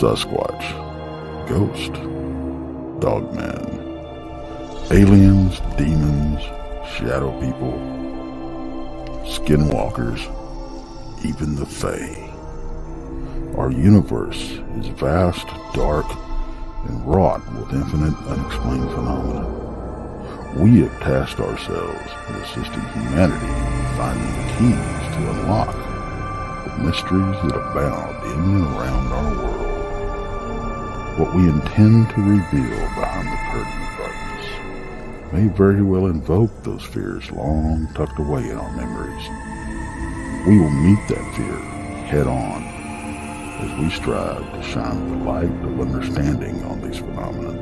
Sasquatch, ghost, dogman, aliens, demons, shadow people, skinwalkers, even the Fae. Our universe is vast, dark, and wrought with infinite unexplained phenomena. We have tasked ourselves with assisting humanity in finding the keys to unlock the mysteries that abound in and around our world. What we intend to reveal behind the curtain of darkness may very well invoke those fears long tucked away in our memories. We will meet that fear head on as we strive to shine the light of understanding on these phenomena.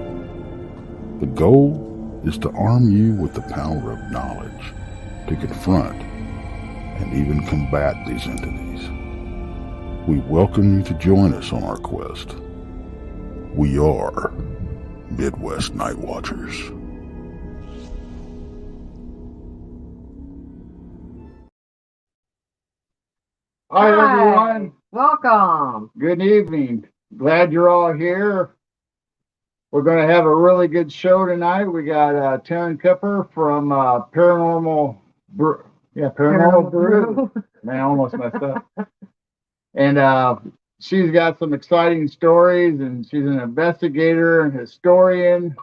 The goal is to arm you with the power of knowledge to confront and even combat these entities. We welcome you to join us on our quest. We are Midwest Night Watchers. Hi, everyone. Welcome. Good evening. Glad you're all here. We're going to have a really good show tonight. We got Taryn Kerper from Paranormal Brew. Yeah, Paranormal Brew. Man, I almost messed up. And she's got some exciting stories, and she's an investigator and historian.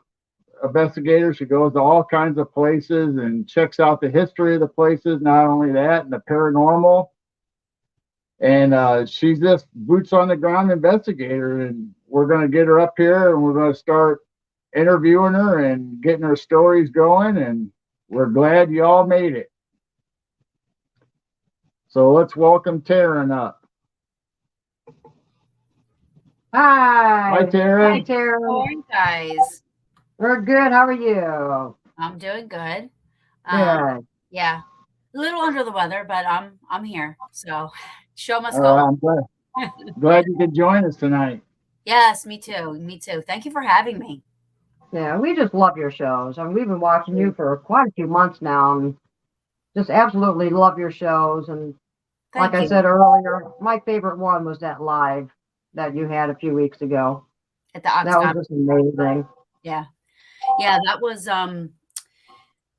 Investigator. She goes to all kinds of places and checks out the history of the places. Not only that, and the paranormal. And she's this boots on the ground investigator, and we're going to get her up here and we're going to start interviewing her and getting her stories going, and we're glad you all made it. So let's welcome Taryn up. Hi. Hi, Taryn. Hi, Taryn. Morning, guys. We're good. How are you? I'm doing good. Good. Yeah, a little under the weather, but I'm here. So show must go. I'm glad you could join us tonight. Yes, me too. Me too. Thank you for having me. Yeah, we just love your shows. I mean, we've been watching you for quite a few months now, and just absolutely love your shows. And Thank like you. I said earlier, my favorite one was that live that you had a few weeks ago. At the That was Octagon. just amazing. Yeah, that was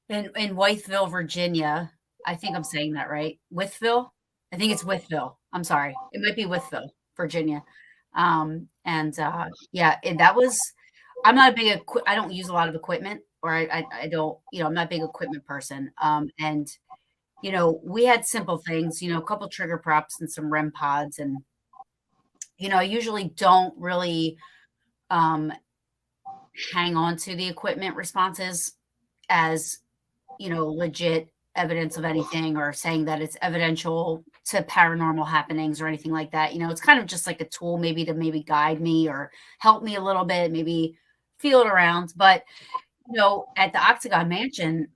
in Wytheville, Virginia. I think I'm saying that right. Wytheville. I think it's Wytheville. I'm sorry. It might be Wytheville, Virginia. Yeah, and that was. I'm not a big. I don't use a lot of equipment, or I don't. I'm not a big equipment person. And we had simple things. A couple trigger props and some REM pods, and I usually don't really hang on to the equipment responses as legit evidence of anything, or saying that it's evidential to paranormal happenings or anything like that. It's kind of just like a tool maybe to guide me or help me a little bit, maybe feel it around. But at the Octagon Mansion,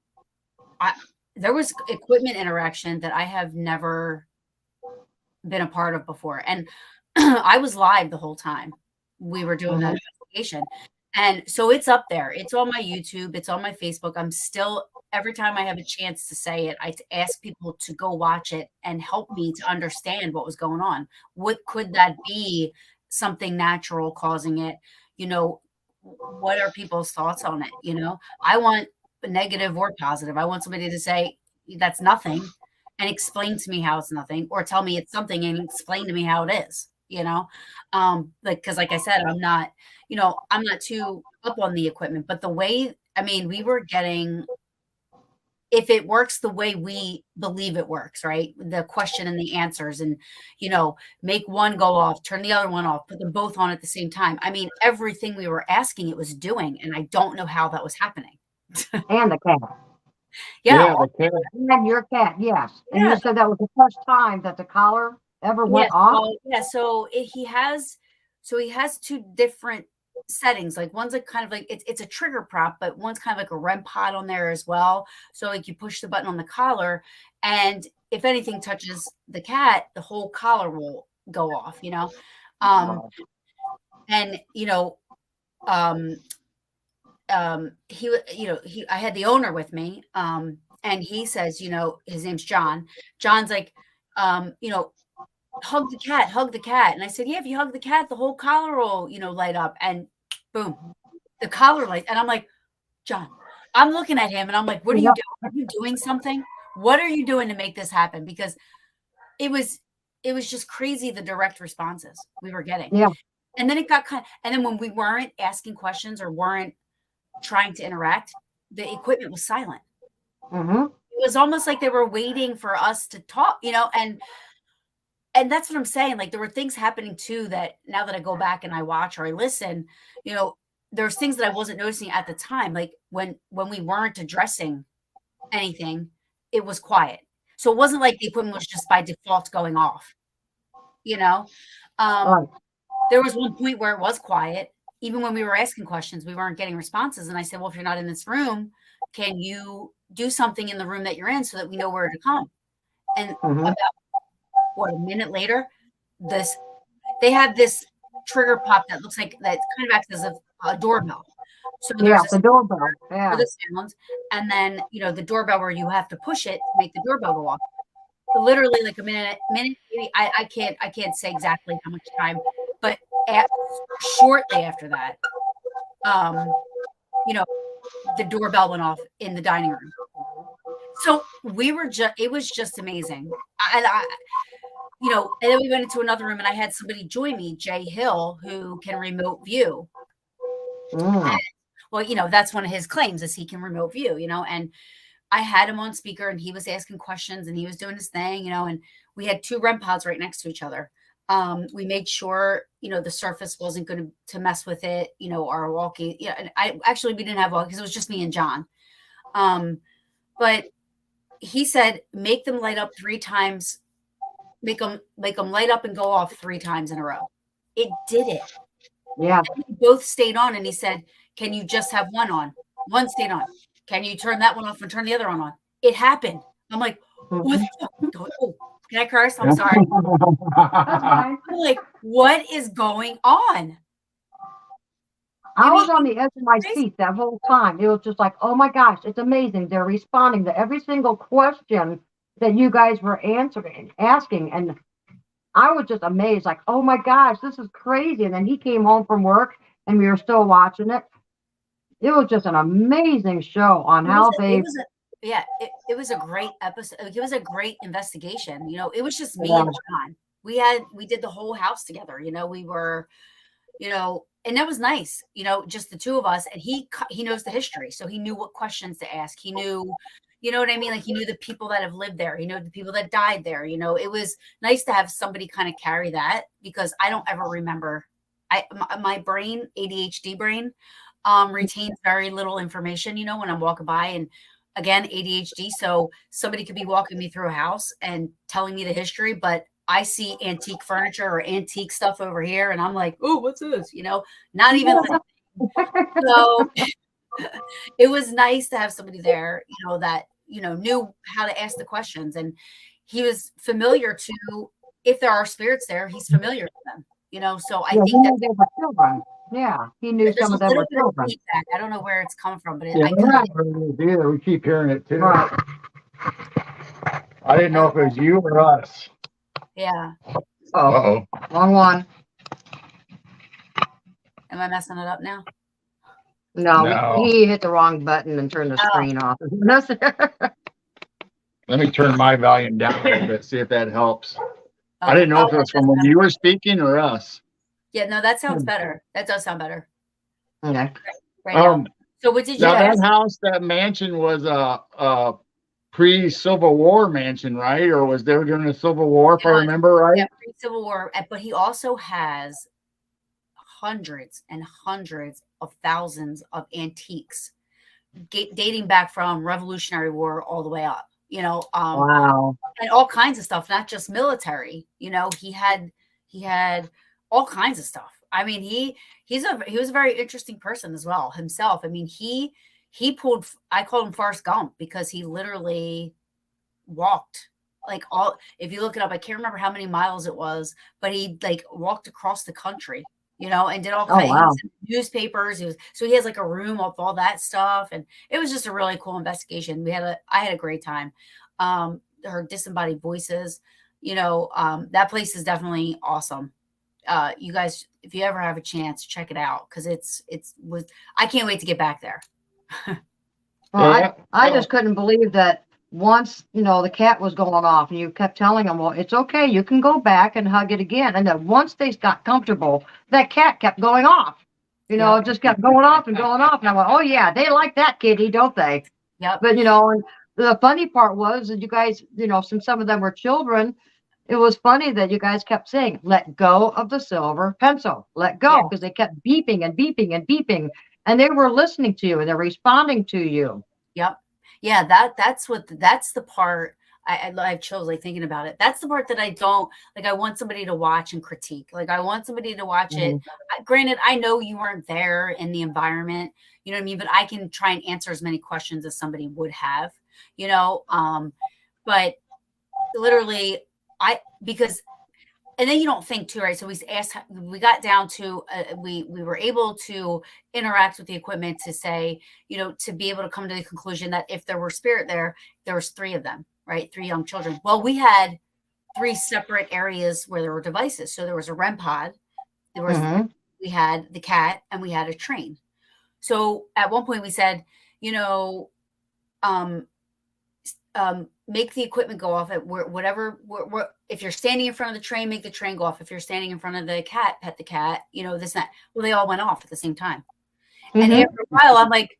there was equipment interaction that I have never been a part of before, and I was live the whole time we were doing that investigation. And so it's up there. It's on my YouTube. It's on my Facebook. I'm still, every time I have a chance to say it, I ask people to go watch it and help me to understand what was going on. What could that be? Something natural causing it? What are people's thoughts on it? I want negative or positive. I want somebody to say that's nothing and explain to me how it's nothing, or tell me it's something and explain to me how it is. Because like I said, I'm not too up on the equipment, but the way, we were getting, if it works the way we believe it works, right? The question and the answers, and, make one go off, turn the other one off, put them both on at the same time. Everything we were asking it was doing, and I don't know how that was happening. And the cat. Yeah, the cat. And your cat, yes. And Yeah. you said that was the first time that the collar ever went off? So he has two different settings. Like one's like kind of like it's a trigger prop, but one's kind of like a REM pod on there as well. So like you push the button on the collar, and if anything touches the cat, the whole collar will go off. I had the owner with me, and he says, his name's John. John's like, hug the cat, hug the cat. And I said, yeah, if you hug the cat, the whole collar will, light up. And boom, the collar light. And I'm like, John, I'm looking at him and I'm like, what are you Yep. doing? Are you doing something? What are you doing to make this happen? Because it was just crazy, the direct responses we were getting. Yeah. And then it got and then when we weren't asking questions or weren't trying to interact, the equipment was silent. Mm-hmm. It was almost like they were waiting for us to talk, and that's what I'm saying. Like, there were things happening too that now that I go back and I watch or I listen, there's things that I wasn't noticing at the time. Like when we weren't addressing anything, it was quiet. So it wasn't like the equipment was just by default going off, you know? Right. There was one point where it was quiet. Even when we were asking questions, we weren't getting responses. And I said, well, if you're not in this room, can you do something in the room that you're in so that we know where to come? And Mm-hmm. about a minute later, they have this trigger pop that looks like that kind of acts as a doorbell. So Yeah, there's the doorbell. for Yeah. the sound, and then the doorbell where you have to push it to make the doorbell go off. Literally like a minute, maybe I can't say exactly how much time, but shortly after that, the doorbell went off in the dining room. So it was just amazing. And then we went into another room and I had somebody join me, Jay Hill, who can remote view. Mm. Well, that's one of his claims is he can remote view, and I had him on speaker and he was asking questions and he was doing his thing, and we had 2 REM pods right next to each other. We made sure, the surface wasn't going to mess with it, our walkie. Yeah. And we didn't have walkie because it was just me and John. But he said, make them light up 3 times, make them light up and go off 3 times in a row. It did it. Yeah. And we both stayed on and he said, can you just have one on? One stayed on. Can you turn that one off and turn the other one on? It happened. I'm like, what the fuck? Oh, can I curse? I'm sorry. I'm like, what is going on? I was on the edge of my seat that whole time. It was just like, oh my gosh, it's amazing. They're responding to every single question that you guys were asking. And I was just amazed, like, oh my gosh, this is crazy. And then he came home from work and we were still watching it. It was just an amazing show on how they. It was a great episode. It was a great investigation. It was just me Yeah. and John. We did the whole house together. We were, and that was nice. Just the 2 of us. And he knows the history, so he knew what questions to ask. He knew, you know what I mean? Like he knew the people that have lived there. He knew the people that died there. It was nice to have somebody kind of carry that because I don't ever remember. My brain, ADHD brain, retains very little information. When I'm walking by and. Again, ADHD. So somebody could be walking me through a house and telling me the history, but I see antique furniture or antique stuff over here. And I'm like, oh, what's this? Not even so it was nice to have somebody there, that, knew how to ask the questions. And he was familiar to, if there are spirits there, he's familiar with them, so I think that they were children. Yeah, he knew some of them were children. Feedback. I don't know where it's coming from, but we keep hearing it too. Right. I didn't know if it was you or us. Yeah. Oh, wrong one. Am I messing it up now? No, he hit the wrong button and turned the screen off. Let me turn my volume down a little bit, see if that helps. I didn't know if it was from when you were speaking or us. Yeah, no, that sounds better. That does sound better. Okay. Right now. So what did you Now ask? that mansion was a pre-Civil War mansion, right? Or was they during the Civil War, if I remember right? Yeah, pre-Civil War. But he also has hundreds and hundreds of thousands of antiques dating back from Revolutionary War all the way up. Wow. And all kinds of stuff, not just military. He had all kinds of stuff. I mean, he was a very interesting person as well himself. I mean, he pulled, I call him Forrest Gump because he literally walked like if you look it up, I can't remember how many miles it was, but he like walked across the country, and did all kinds of newspapers. So he has like a room of all that stuff. And it was just a really cool investigation. I had a great time. Her disembodied voices, That place is definitely awesome. You guys, if you ever have a chance, check it out, because I can't wait to get back there. Well, Yeah. I just couldn't believe that once, the cat was going off and you kept telling them, well, it's okay, you can go back and hug it again. And then once they got comfortable, that cat kept going off. Yep. It just kept going off and going off. And I went, oh yeah, they like that kitty, don't they? Yep. But, and the funny part was that you guys, since some of them were children, it was funny that you guys kept saying, let go of the silver pencil, let go, Yeah. because they kept beeping and beeping and beeping, and they were listening to you and they're responding to you. Yep. Yeah, that's the part I chose, like, thinking about it. That's the part that I don't like. I want somebody to watch and critique. Like, I want somebody to watch it. Granted, I know you weren't there in the environment, you know what I mean? But I can try and answer as many questions as somebody would have, but literally and then you don't think too, right? So we got down to, we were able to interact with the equipment to say, to be able to come to the conclusion that if there were spirit there was 3 of them, right? 3 young children. Well, we had 3 separate areas where there were devices. So there was a REM pod, we had the cat, and we had a train. So at one point we said, make the equipment go off at whatever. If you're standing in front of the train, make the train go off. If you're standing in front of the cat, pet the cat. This and that. Well, they all went off at the same time. And after a while, I'm like,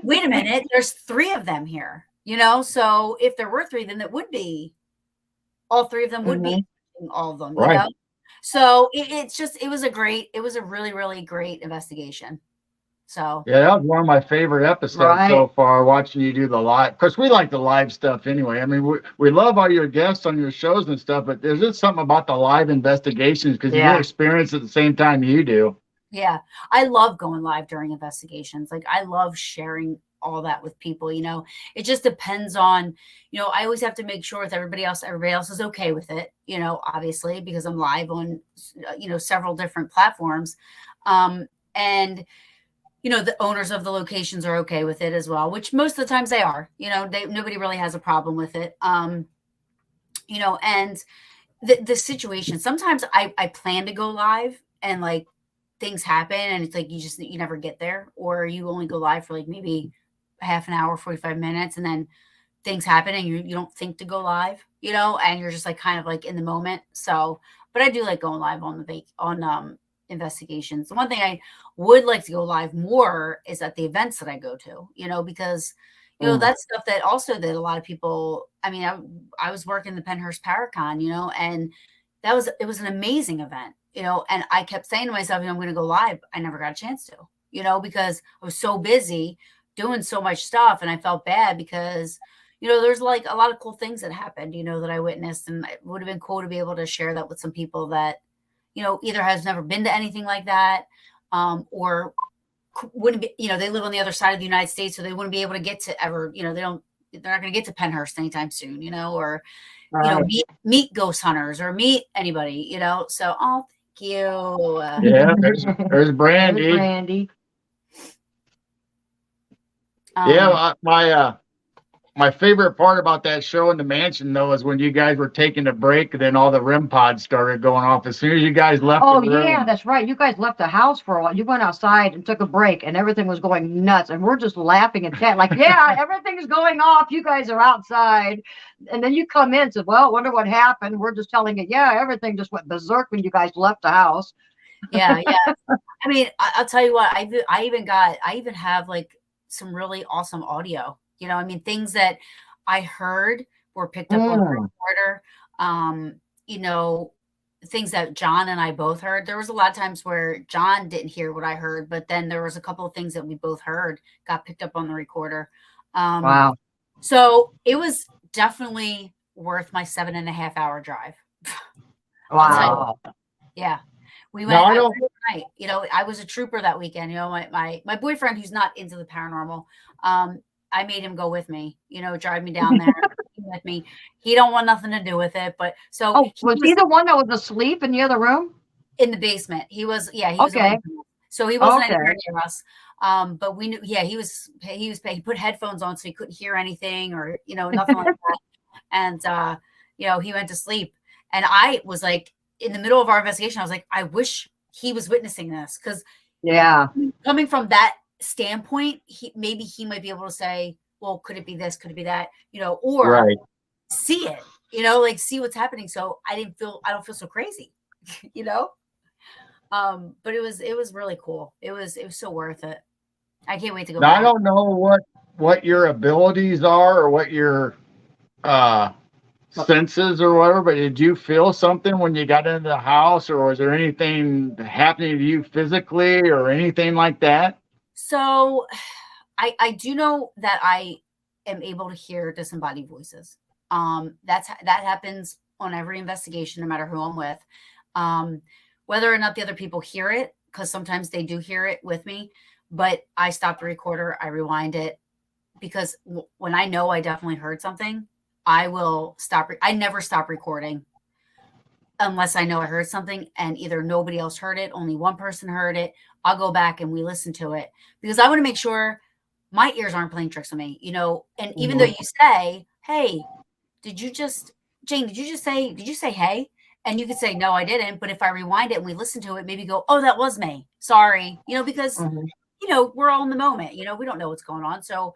wait a minute, there's 3 of them here. So if there were 3, then it would be all 3 of them would be all of them. Right. So it was a really, really great investigation. So yeah, that was one of my favorite episodes so far, watching you do the live. Of course, we like the live stuff anyway. I mean, we love all your guests on your shows and stuff, but there's just something about the live investigations, because you experience at the same time you do. Yeah, I love going live during investigations. Like, I love sharing all that with people. It just depends on, I always have to make sure with everybody else is okay with it, obviously, because I'm live on, several different platforms. And the owners of the locations are okay with it as well, which most of the times they are. Nobody really has a problem with it. And the situation, sometimes I plan to go live and, like, things happen and it's like you never get there, or you only go live for like maybe a half an hour, 45 minutes, and then things happen and you don't think to go live, and you're just like kind of like in the moment. So, but I do like going live on investigations. The one thing I would like to go live more is at the events that I go to, because that's stuff that a lot of people, I mean, I was working the Pennhurst Paracon, and it was an amazing event, and I kept saying to myself, I'm going to go live. I never got a chance to, because I was so busy doing so much stuff, and I felt bad because, there's like a lot of cool things that happened, that I witnessed, and it would have been cool to be able to share that with some people that, either has never been to anything like that, or wouldn't be, they live on the other side of the United States, so they wouldn't be able to get to ever, they're not going to get to Pennhurst anytime soon, or, meet ghost hunters or meet anybody, so, oh, thank you. Yeah, there's Brandy. Brandy. Yeah, my favorite part about that show in the mansion, though, is when you guys were taking a break, and then all the REM pods started going off as soon as you guys left the room. Yeah, that's right. You guys left the house for a while. You went outside and took a break, and everything was going nuts. And we're just laughing and chatting, like, yeah, everything's going off. You guys are outside. And then you come in and said, well, wonder what happened. We're just telling it, yeah, everything just went berserk when you guys left the house. Yeah. I mean, I'll tell you what, I even have like some really awesome audio. I mean, things that I heard were picked up on the recorder. Things that John and I both heard. There was a lot of times where John didn't hear what I heard, but then there was a couple of things that we both heard got picked up on the recorder. Wow. So it was definitely worth my 7.5 hour drive. Wow. Yeah. We went night. I was a trooper that weekend. My boyfriend, who's not into the paranormal, I made him go with me, drive me down there with me. He don't want nothing to do with it. But so was he the one that was asleep in the other room? In the basement. He was, he was okay. So he wasn't anywhere near us. But we knew, he put headphones on so he couldn't hear anything or, nothing like that. And he went to sleep. And I was like, in the middle of our investigation, I was like, I wish he was witnessing this, because coming from that standpoint, maybe he might be able to say, well, could it be this? Could it be that? Or see it, like see what's happening. So I don't feel so crazy, but it was really cool. It was so worth it. I can't wait to go Now, back. I don't know what your abilities are or what your senses or whatever, but did you feel something when you got into the house, or was there anything happening to you physically or anything like that? So I do know that I am able to hear disembodied voices. That happens on every investigation, no matter who I'm with. Whether or not the other people hear it, because sometimes they do hear it with me, but I stop the recorder, I rewind it, because when I know I definitely heard something, I will stop. I never stop recording unless I know I heard something and either nobody else heard it, only one person heard it. I'll go back and we listen to it, because I want to make sure my ears aren't playing tricks on me, and even though you say, hey, did you just say, hey? And you could say, no, I didn't. But if I rewind it and we listen to it, maybe go, oh, that was me. Sorry. Because, we're all in the moment, we don't know what's going on. So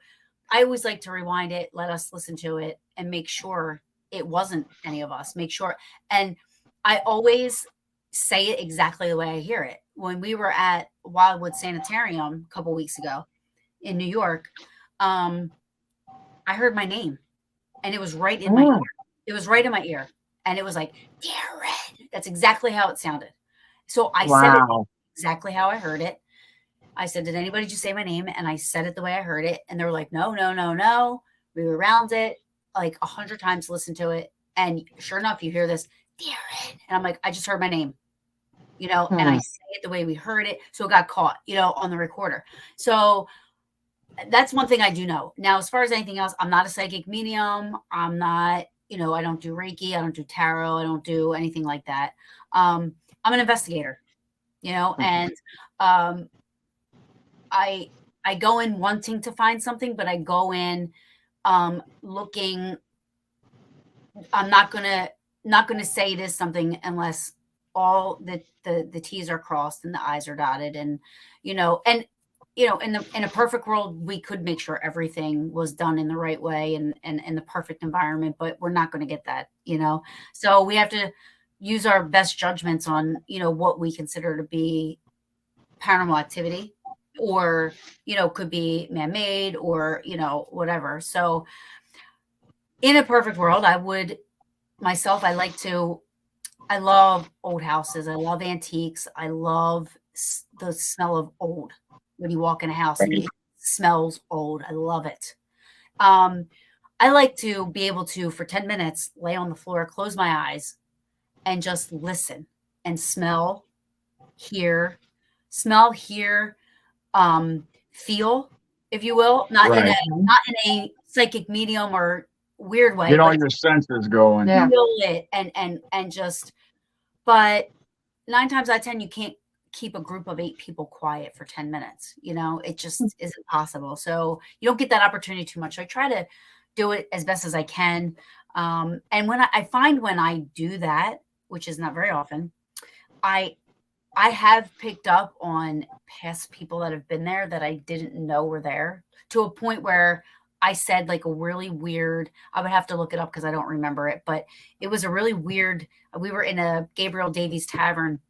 I always like to rewind it, let us listen to it and make sure it wasn't any of us. Make sure. And I always say it exactly the way I hear it. When we were at Wildwood Sanitarium a couple weeks ago in New York, I heard my name and it was right in my ear. It was right in my ear. And it was like, Taryn. That's exactly how it sounded. So I said it exactly how I heard it. I said, did anybody just say my name? And I said it the way I heard it. And they were like, no, no, no, no. We rewound it like 100 times, listen to it. And sure enough, you hear this, Taryn. And I'm like, I just heard my name, and I say it the way we heard it. So it got caught, on the recorder. So that's one thing I do know. Now, as far as anything else, I'm not a psychic medium. I'm not, I don't do Reiki. I don't do tarot. I don't do anything like that. I'm an investigator, and I go in wanting to find something, but I go in looking. I'm not gonna say it is something unless all the T's are crossed and the I's are dotted, and in a perfect world, we could make sure everything was done in the right way and in the perfect environment, but we're not going to get that, So we have to use our best judgments on, what we consider to be paranormal activity, or, could be man-made, or, whatever. So in a perfect world, I love old houses. I love antiques. I love the smell of old. When you walk in a house and it smells old, I love it. I like to be able to, for 10 minutes, lay on the floor, close my eyes, and just listen and smell, hear, feel, if you will, not in a psychic medium or weird way. Get all your senses going. Feel it and just, but 9 times out of 10, you can't keep a group of 8 people quiet for 10 minutes. It just isn't possible. So you don't get that opportunity too much. So I try to do it as best as I can. And when I find when I do that, which is not very often, I have picked up on past people that have been there that I didn't know were there, to a point where I said like a really weird, I would have to look it up because I don't remember it, but it was a really weird, we were in a Gabriel Davies Tavern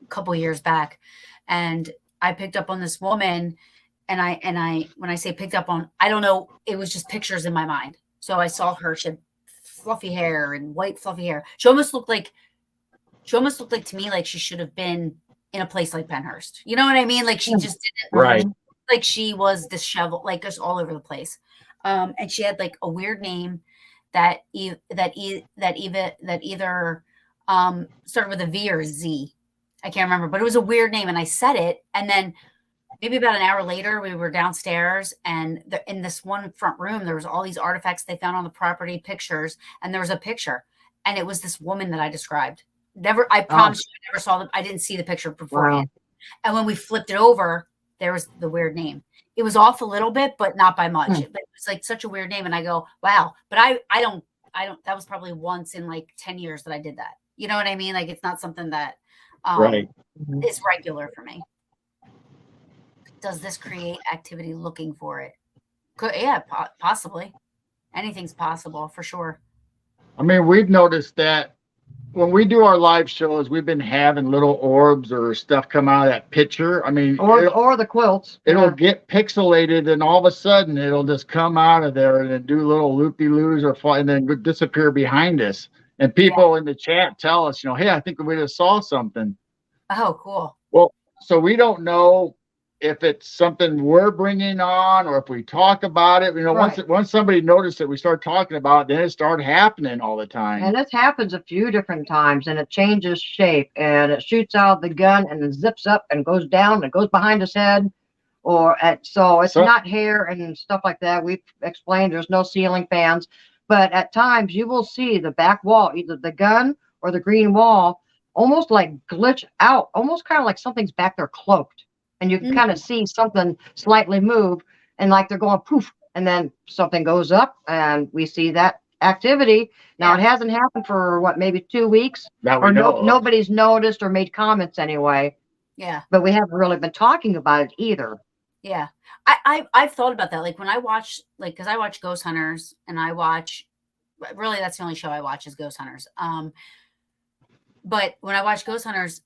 a couple years back, and I picked up on this woman, and I when I say picked up on, I don't know, it was just pictures in my mind. So I saw her, she had fluffy hair and white fluffy hair. She almost looked like to me like she should have been in a place like Penhurst. You know what I mean? Like she just didn't like she was disheveled, like just all over the place. And she had like a weird name that either started with a V or a Z. I can't remember, but it was a weird name. And I said it, and then maybe about an hour later, we were downstairs, and in this one front room, there was all these artifacts they found on the property, pictures, and there was a picture, and it was this woman that I described. I promise you, I never saw them. I didn't see the picture beforehand. Wow. And when we flipped it over, there was the weird name. It was off a little bit, but not by much. But it was like such a weird name. And I go, wow. But I don't I don't, that was probably once in like 10 years that I did that. You know what I mean? Like, it's not something that Right. is regular for me. Does this create activity looking for it? Could, yeah, possibly. Anything's possible for sure. I mean, we've noticed that when we do our live shows, we've been having little orbs or stuff come out of that picture. I mean, or the quilts. it'll get pixelated, and all of a sudden it'll just come out of there and then do little loopy-loos or fly, and then disappear behind us. And people in the chat tell us, hey, I think we just saw something. Oh, cool. Well, so we don't know if it's something we're bringing on or if we talk about it. Once somebody noticed it, we start talking about it, then it started happening all the time. And this happens a few different times, and it changes shape, and it shoots out the gun and it zips up and goes down and goes behind his head. So it's not hair and stuff like that. We've explained there's no ceiling fans, but at times you will see the back wall, either the gun or the green wall, almost like glitch out, almost kind of like something's back there cloaked. And you can kind of see something slightly move, and like they're going poof, and then something goes up, and we see that activity. Now it hasn't happened for maybe 2 weeks, or nobody's noticed or made comments anyway. Yeah, but we haven't really been talking about it either. Yeah, I've thought about that. Like when I watch, like, because I watch Ghost Hunters, and I watch, really that's the only show I watch is Ghost Hunters. But when I watch Ghost Hunters,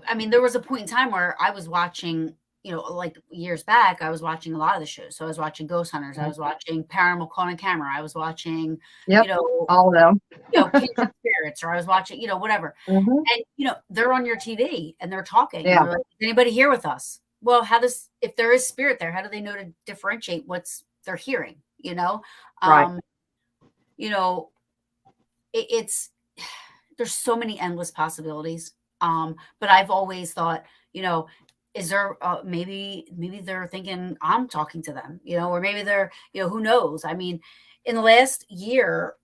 I mean, there was a point in time where I was watching, like years back, I was watching a lot of the shows. So I was watching Ghost Hunters. I was watching Paranormal Caught on Camera. I was watching, all of them, Kindred Spirits, or I was watching, whatever. And, they're on your TV and they're talking. Yeah. They're like, is anybody here with us? Well, if there is spirit there, how do they know to differentiate what's they're hearing? Right. It's, there's so many endless possibilities. But I've always thought, is there maybe they're thinking I'm talking to them, or maybe they're, who knows? I mean, in the last year,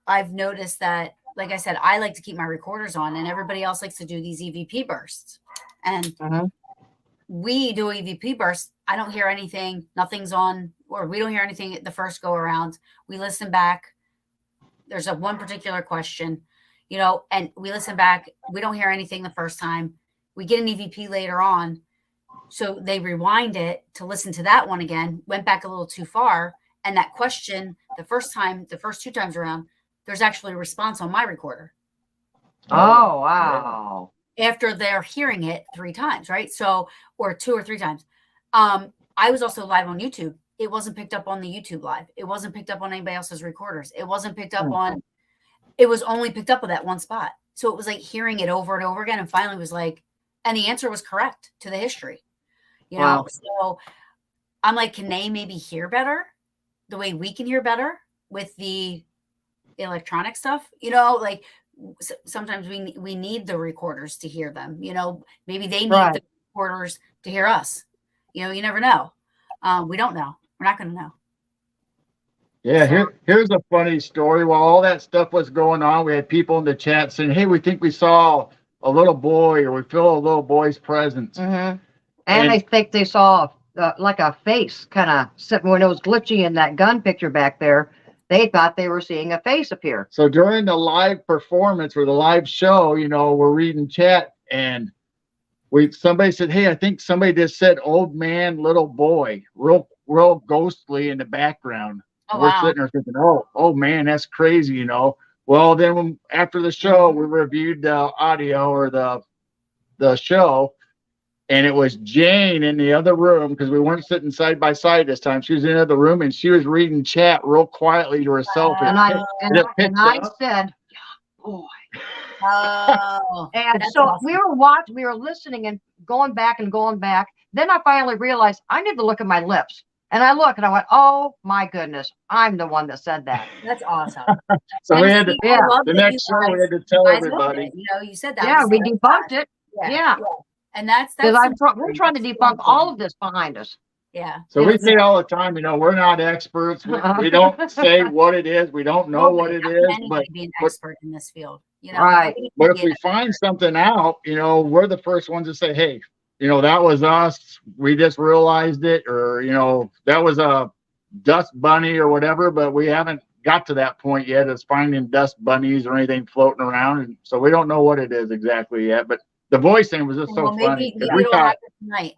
I've noticed that, like I said, I like to keep my recorders on, and everybody else likes to do these EVP bursts. And we do EVP bursts. I don't hear anything. Nothing's on, or we don't hear anything the first go around. We listen back. There's one particular question, and we listen back. We don't hear anything the first time. We get an EVP later on. So they rewind it to listen to that one again, went back a little too far. And that question, the first 2 times around, there's actually a response on my recorder. Oh, wow. After they're hearing it 3 times, right? So, or 2 or 3 times. I was also live on YouTube. It wasn't picked up on the YouTube live. It wasn't picked up on anybody else's recorders. It wasn't picked up on, it was only picked up at that one spot. So it was like hearing it over and over again. And finally was like, and the answer was correct to the history, Wow. So I'm like, can they maybe hear better the way we can hear better with the electronic stuff? Like sometimes we need the recorders to hear them, maybe they need the recorders to hear us. You never know. We don't know. We're not going to know. Yeah, here's a funny story. While all that stuff was going on, we had people in the chat saying, hey, we think we saw a little boy, or we feel a little boy's presence. And I think they saw like a face kind of sitting when it was glitchy in that gun picture back there. They thought they were seeing a face appear. So during the live performance or the live show, we're reading chat, and somebody said, hey, I think somebody just said old man, little boy, real ghostly in the background. Oh, we're wow. sitting there thinking, oh man, that's crazy, Well, then after the show, we reviewed the audio or the show, and it was Jane in the other room, because we weren't sitting side by side this time. She was in the other room, and she was reading chat real quietly to herself. And I said, boy. Oh, and so awesome. We were listening and going back. Then I finally realized I need to look at my lips. And I look and I went, oh my goodness, I'm the one that said that. That's awesome. So we had to, the next show we had to tell everybody. You said that. Yeah, we debunked it. Yeah. And that's we're trying to debunk all of this behind us. Yeah. So we say all the time, we're not experts. We don't say what it is. We don't know what it is. But be an expert in this field, Right. But if we find something out, we're the first ones to say, hey, that was us. We just realized it, or that was a dust bunny or whatever. But we haven't got to that point yet as finding dust bunnies or anything floating around, and so we don't know what it is exactly yet. But the voicing was just so Well, funny because maybe we it'll thought, happen tonight.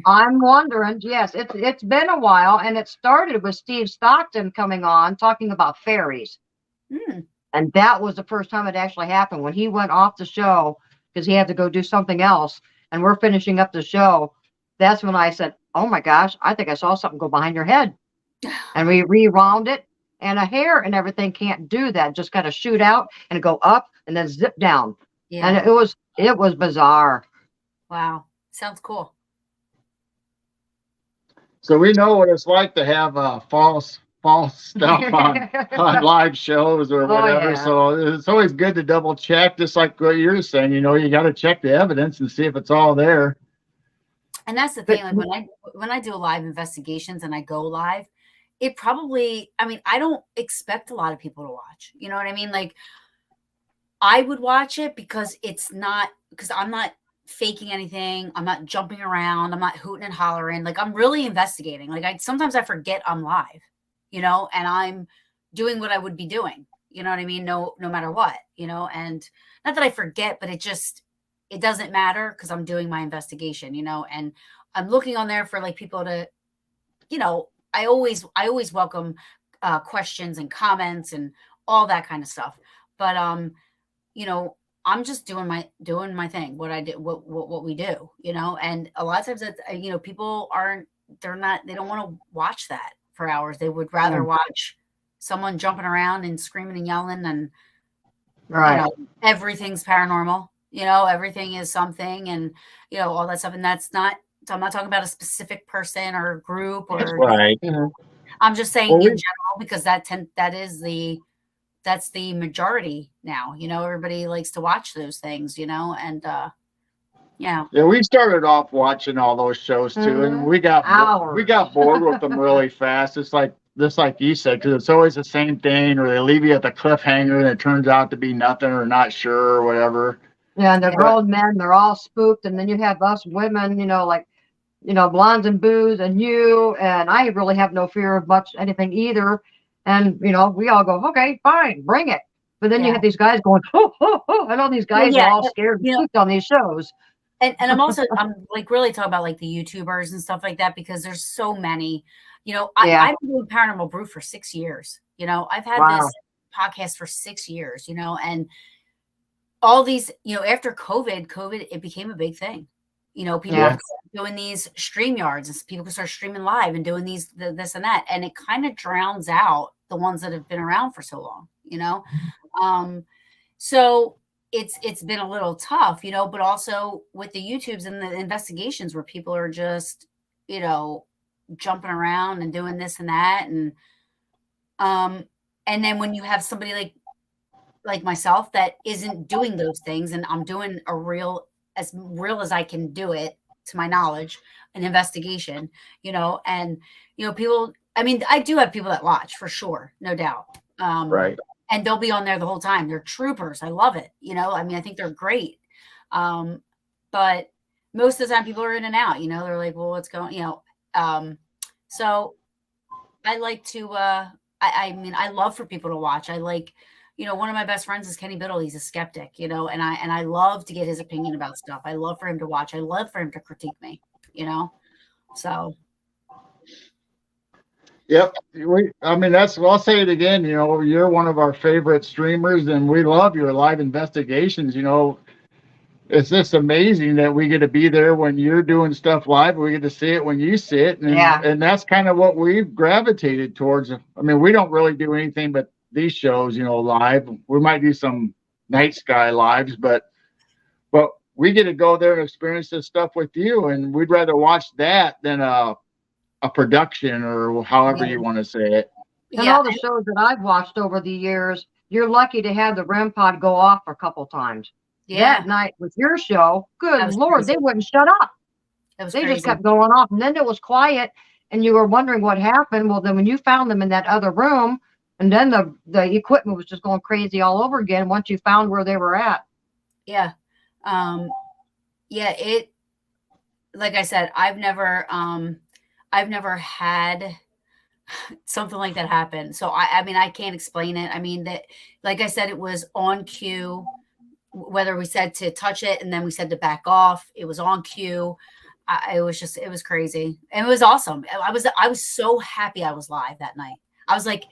I'm wondering, yes, it's been a while, and it started with Steve Stockton coming on talking about fairies. Hmm. And that was the first time it actually happened when he went off the show because he had to go do something else. And we're finishing up the show. That's when I said, "Oh my gosh, I think I saw something go behind your head." And we rewound it. And a hair and everything can't do that. Just kind of shoot out and go up and then zip down. And Yeah. it was bizarre. Wow. Sounds cool. so we know what it's like to have false stuff on live shows or Oh, whatever. yeah. So it's always good to double check, just like what you're saying. You know, you got to check the evidence and see if it's all there. And that's the But thing. Like when I do live investigations and I go live, it probably, I mean, I don't expect a lot of people to watch. You know what I mean? Like I would watch it because I'm not faking anything. I'm not jumping around. I'm not hooting and hollering. Like I'm really investigating. Like sometimes I forget I'm live, you know, and I'm doing what I would be doing. You know what I mean? No matter what, you know, and not that I forget, but it doesn't matter because I'm doing my investigation, you know, and I'm looking on there for like people to, you know, I always welcome questions and comments and all that kind of stuff. But you know, I'm just doing my thing, what I did, what we do, you know, and a lot of times that, you know, people they don't want to watch that for hours. They would rather watch someone jumping around and screaming and yelling and, right. you know, everything's paranormal, you know, everything is something and, you know, all that stuff. And so I'm not talking about a specific person or group or, Right. I'm just saying Well, in general, because that's the majority now, you know, everybody likes to watch those things, you know, and, yeah. yeah, we started off watching all those shows too, and we Hours. got bored with them really fast. It's like just like you said, because it's always the same thing, or they leave you at the cliffhanger, and it turns out to be nothing, or not sure, or whatever. Yeah, and the Yeah. grown men, they're all spooked. And then you have us women, you know, like, you know, blondes and booze and you. And I really have no fear of much anything either. And, you know, we all go, okay, fine, bring it. But then you Yeah. have these guys going, oh, oh, oh. And all these Well, guys are yeah, all scared and you know, spooked on these shows. and I'm like really talking about like the YouTubers and stuff like that because there's so many, you know, Yeah. I've been doing Paranormal Brew for 6 years, you know, I've had Wow. this podcast for 6 years, you know, and all these, you know, after COVID, it became a big thing. You know, people Yeah. doing these stream yards and people can start streaming live and doing this and that. And it kind of drowns out the ones that have been around for so long, you know? So it's been a little tough, you know, but also with the YouTubes and the investigations where people are just, you know, jumping around and doing this and that. And then when you have somebody like myself that isn't doing those things and I'm doing as real as I can do it to my knowledge, an investigation, you know, and you know, people, I mean, I do have people that watch for sure, no doubt. Right. And they'll be on there the whole time. They're troopers. I love it. You know, I mean, I think they're great. But most of the time people are in and out, you know, they're like, well, what's going, you know, so I like to, I mean, I love for people to watch. I like, you know, one of my best friends is Kenny Biddle. He's a skeptic, you know, and I love to get his opinion about stuff. I love for him to watch. I love for him to critique me, you know, so. Yep. I mean, I'll say it again, you know, you're one of our favorite streamers and we love your live investigations. You know, it's just amazing that we get to be there when you're doing stuff live. We get to see it when you see it. And that's kind of what we've gravitated towards. I mean, we don't really do anything but these shows, you know, live. We might do some night sky lives, but we get to go there and experience this stuff with you. And we'd rather watch that than a production or however you want to say it. And Yeah. all the shows that I've watched over the years, you're lucky to have the REM pod go off a couple times. Yeah. That night with your show, good was Lord, crazy. they wouldn't shut up. It was They crazy. just kept going off. And then it was quiet and you were wondering what happened. Well, then when you found them in that other room, and then the equipment was just going crazy all over again once you found where they were at. Yeah. Yeah, like I said, I've never had something like that happened. So I mean, I can't explain it. I mean that, like I said, it was on cue. Whether we said to touch it and then we said to back off, it was on cue. It was just, it was crazy. And it was awesome. I was so happy I was live that night. I was like,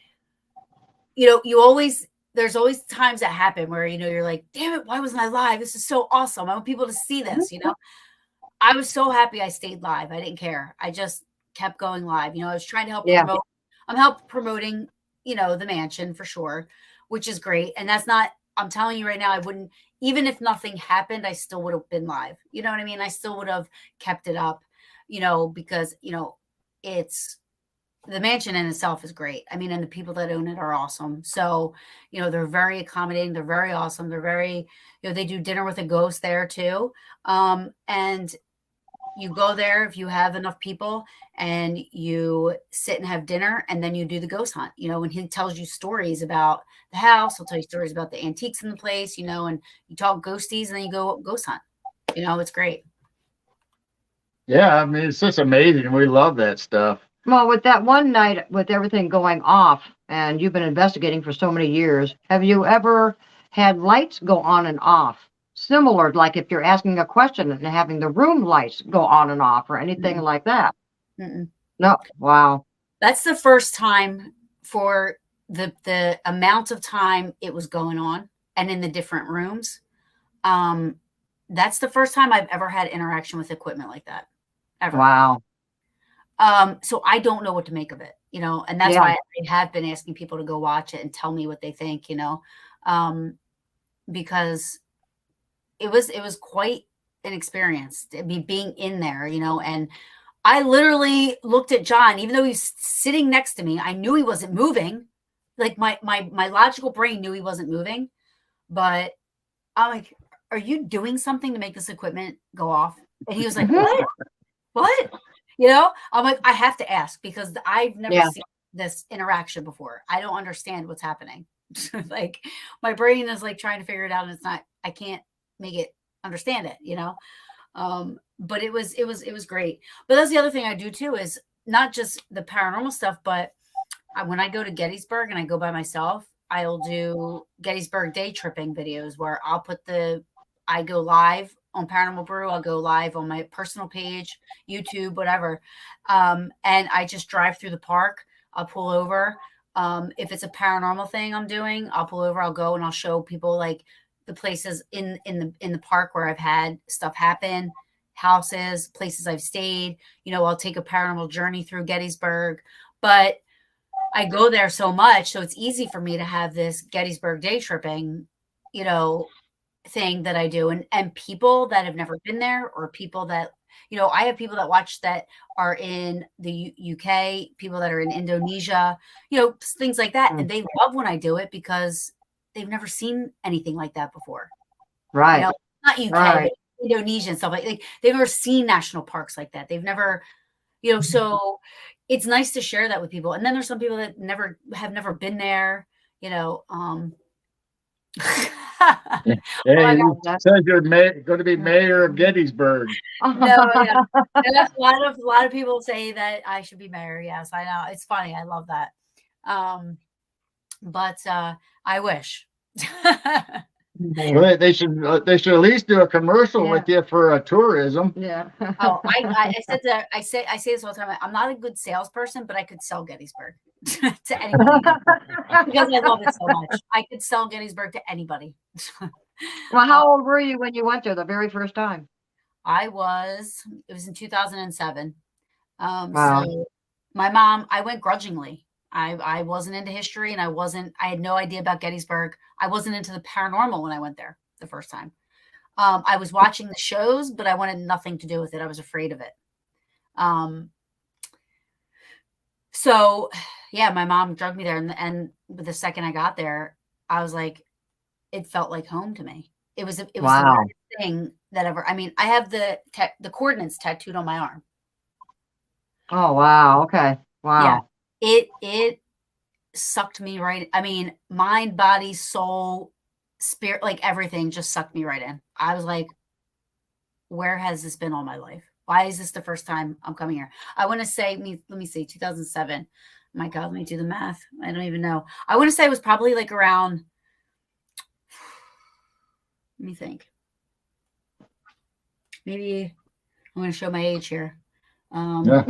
there's always times that happen where, you're like, damn it, why wasn't I live? This is so awesome. I want people to see this, I was so happy I stayed live. I didn't care. I just kept going live. I was trying to help Yeah. promote. I'm help promoting, the mansion for sure, which is great. And that's not, I'm telling you right now, I wouldn't, even if nothing happened, I still would have been live. You know what I mean? I still would have kept it up, because, it's, the mansion in itself is great. I mean, and the people that own it are awesome. So, they're very accommodating. They're very awesome. They're very, they do dinner with a ghost there too. And you go there if you have enough people and you sit and have dinner, and then you do the ghost hunt, and he tells you stories about the house. He'll tell you stories about the antiques in the place, and you talk ghosties and then you go ghost hunt. It's great. Yeah, I mean, it's just amazing. We love that stuff. Well, with that one night, with everything going off, and you've been investigating for so many years, have you ever had lights go on and off? Similar, like if you're asking a question and having the room lights go on and off or anything like that? Mm-mm. No. Wow. That's the first time for the amount of time it was going on and in the different rooms. That's the first time I've ever had interaction with equipment like that. Ever. Wow. So I don't know what to make of it, and that's why I have been asking people to go watch it and tell me what they think, because it was quite an experience to be being in there, and I literally looked at John, even though he's sitting next to me. I knew he wasn't moving. Like my logical brain knew he wasn't moving, but I'm like, are you doing something to make this equipment go off? And he was like, what? What? I'm like, I have to ask because I've never seen this interaction before. I don't understand what's happening. Like my brain is like trying to figure it out, and I can't make it understand it, but it was great. But that's the other thing I do too, is not just the paranormal stuff, but when I go to Gettysburg and I go by myself, I'll do Gettysburg day tripping videos where I go live on Paranormal Brew. I'll go live on my personal page, YouTube, whatever. And I just drive through the park. I'll pull over. If it's a paranormal thing I'm doing, I'll pull over, I'll go and I'll show people like the places in the park where I've had stuff happen, houses, places I've stayed. I'll take a paranormal journey through Gettysburg, but I go there so much, so it's easy for me to have this Gettysburg day tripping, thing that I do. And people that have never been there, or people that, I have people that watch that are in the UK, people that are in Indonesia, things like that. And they love when I do it because they've never seen anything like that before. Right. Not UK, but Indonesia and stuff like they've never seen national parks like that. They've never, so it's nice to share that with people. And then there's some people that have never been there, Hey, says you're going to be mayor of Gettysburg. No, yeah. A lot of people say that I should be mayor. Yes, I know. It's funny. I love that. But I wish. Well, they should at least do a commercial with you for tourism. Yeah. Oh, I say this all the time. I'm not a good salesperson, but I could sell Gettysburg to anybody because I love it so much. I could sell Gettysburg to anybody. Well, how old were you when you went there the very first time? It was in 2007. Wow. So my mom, I went grudgingly. I wasn't into history, and I had no idea about Gettysburg. I wasn't into the paranormal when I went there the first time. I was watching the shows, but I wanted nothing to do with it. I was afraid of it. So yeah, my mom drugged me there. And the second I got there, I was like, it felt like home to me. It was the weirdest thing that ever, I mean, I have the coordinates tattooed on my arm. Oh, wow. Okay. Wow. Yeah. It sucked me right. I mean, mind, body, soul, spirit, like everything just sucked me right in. I was like, where has this been all my life? Why is this the first time I'm coming here? I want to say, let me see, 2007. My God, let me do the math. I don't even know. I want to say it was probably like around, let me think. Maybe I'm going to show my age here. Yeah.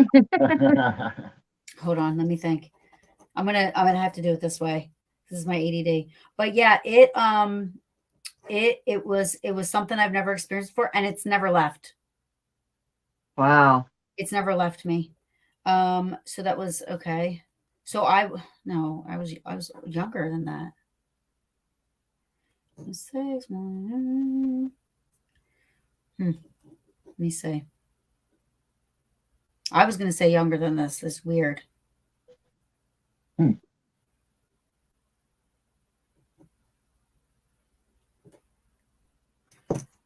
Hold on, let me think. I'm gonna have to do it this way. This is my ADD. But yeah, it was something I've never experienced before, and it's never left. Wow. It's never left me. So that was okay. So I was younger than that. 6 Let me see. I was going to say younger than this. This is weird.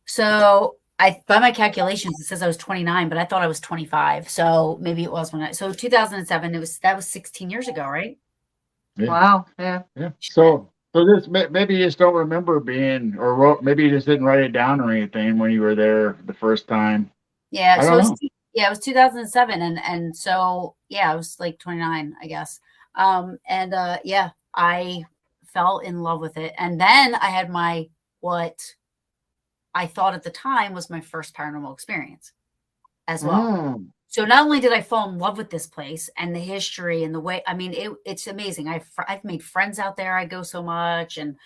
So by my calculations, it says I was 29, but I thought I was 25. So maybe it was so 2007, that was 16 years ago, right? Yeah. Wow. Yeah. Yeah. So this maybe you just don't remember being, or maybe you just didn't write it down or anything when you were there the first time. Yeah. I don't know. It was 2007, and so yeah, I was like 29, I guess. Yeah, I fell in love with it, and then I had what I thought at the time was my first paranormal experience as well. So not only did I fall in love with this place and the history and the way, I mean, it's amazing. I've made friends out there. I go so much, and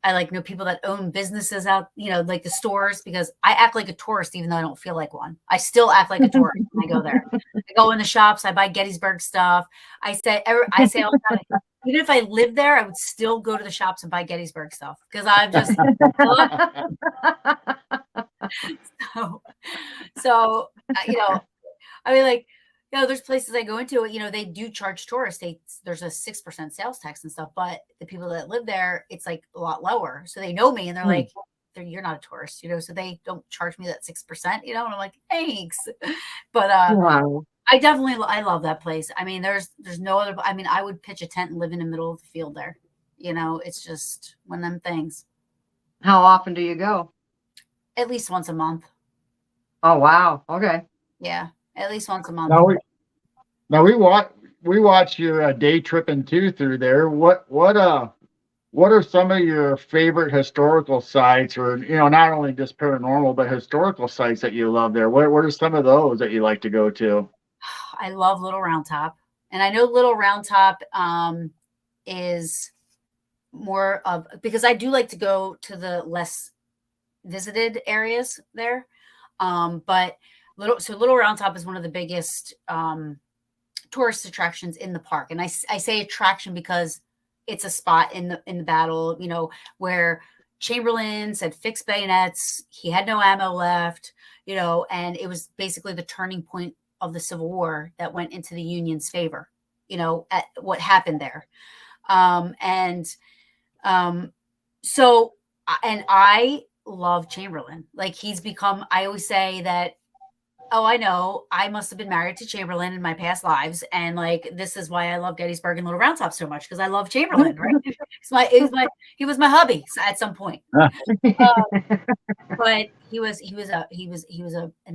I like know people that own businesses out, like the stores, because I act like a tourist even though I don't feel like one. I still act like a tourist when I go there. I go in the shops. I buy Gettysburg stuff. I say all the time, even if I lived there, I would still go to the shops and buy Gettysburg stuff because I so I mean, like, there's places I go into, they do charge tourists. There's a 6% sales tax and stuff, but the people that live there, it's like a lot lower. So they know me and they're like, you're not a tourist, so they don't charge me that 6%, and I'm like, thanks. But Wow. I love that place. I mean, there's no other, I mean, I would pitch a tent and live in the middle of the field there. It's just one of them things. How often do you go? At least once a month. Oh, wow. Okay. Yeah. At least once a month. Now we watch your day tripping too through there. What are some of your favorite historical sites, or not only just paranormal but historical sites that you love there? What are some of those that you like to go to? I love Little Round Top, and I know Little Round Top is more of, because I do like to go to the less visited areas there, but Little Round Top is one of the biggest tourist attractions in the park. And I say attraction because it's a spot in the battle, where Chamberlain said fixed bayonets. He had no ammo left, and it was basically the turning point of the Civil War that went into the Union's favor, at what happened there. So, and I love Chamberlain. Like, he's become, I always say that, oh, I know, I must have been married to Chamberlain in my past lives. And like, this is why I love Gettysburg and Little Round Top so much, because I love Chamberlain, right? He was my hubby at some point. But he was an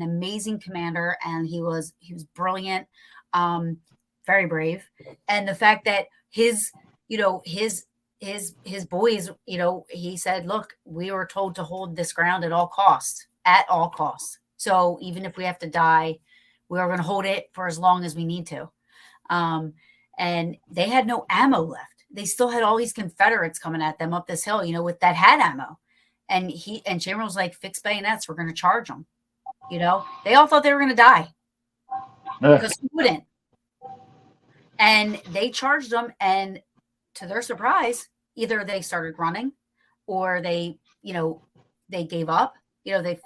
amazing commander, and he was brilliant, very brave. And the fact that his boys, he said, look, we were told to hold this ground at all costs. So even if we have to die, we are going to hold it for as long as we need to. And they had no ammo left. They still had all these Confederates coming at them up this hill, with that had ammo. And Chamberlain was like, fixed bayonets, we're going to charge them. They all thought they were going to die because who wouldn't? And they charged them, and to their surprise, either they started running or they gave up. They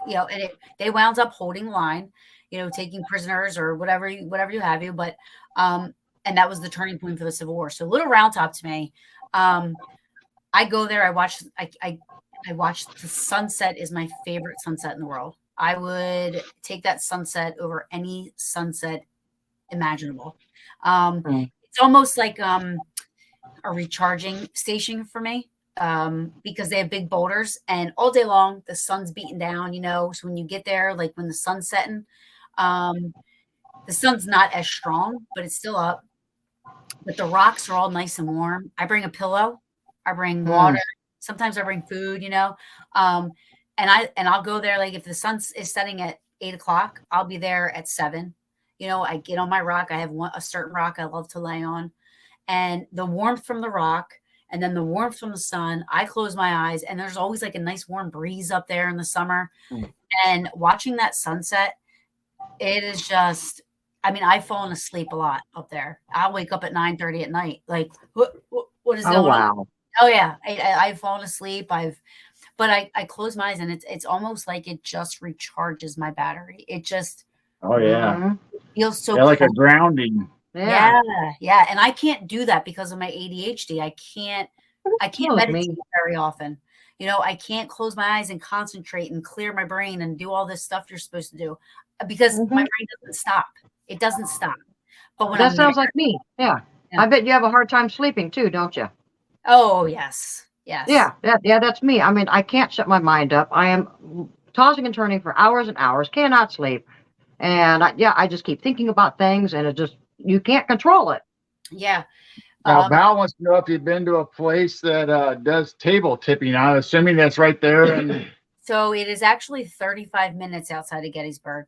wound up holding line, taking prisoners or whatever you have you. But and that was the turning point for the Civil War. So Little Round Top, to me, I go there. I watch the sunset. Is my favorite sunset in the world. I would take that sunset over any sunset imaginable. It's almost like a recharging station for me. Because they have big boulders, and all day long the sun's beating down, so when you get there, like when the sun's setting, the sun's not as strong, but it's still up. but the rocks are all nice and warm. I bring a pillow, I bring water. Sometimes I bring food, and I'll go there. Like if the sun is setting at 8 o'clock, I'll be there at 7. I get on my rock. I have a certain rock I love to lay on, and the warmth from the rock and then the warmth from the sun, I close my eyes and there's always like a nice warm breeze up there in the summer. And watching that sunset, it is just, I've fallen asleep a lot up there. I'll wake up at 9:30 at night. Like, what is going on? Oh yeah. I've fallen asleep. But I close my eyes and it's almost like it just recharges my battery. It just, feels so like a grounding. Yeah. And I can't do that because of my ADHD. I can't meditate very often. I can't close my eyes and concentrate and clear my brain and do all this stuff you're supposed to do because my brain doesn't stop. It doesn't stop. But when that sounds like me. Yeah. I bet you have a hard time sleeping too, don't you? Oh, yes. Yeah, that's me. I can't shut my mind up. I am tossing and turning for hours and hours, cannot sleep. And I just keep thinking about things and you can't control it. Yeah. Now, Val wants to know if you've been to a place that does table tipping. I'm assuming that's right there. So it is actually 35 minutes outside of Gettysburg.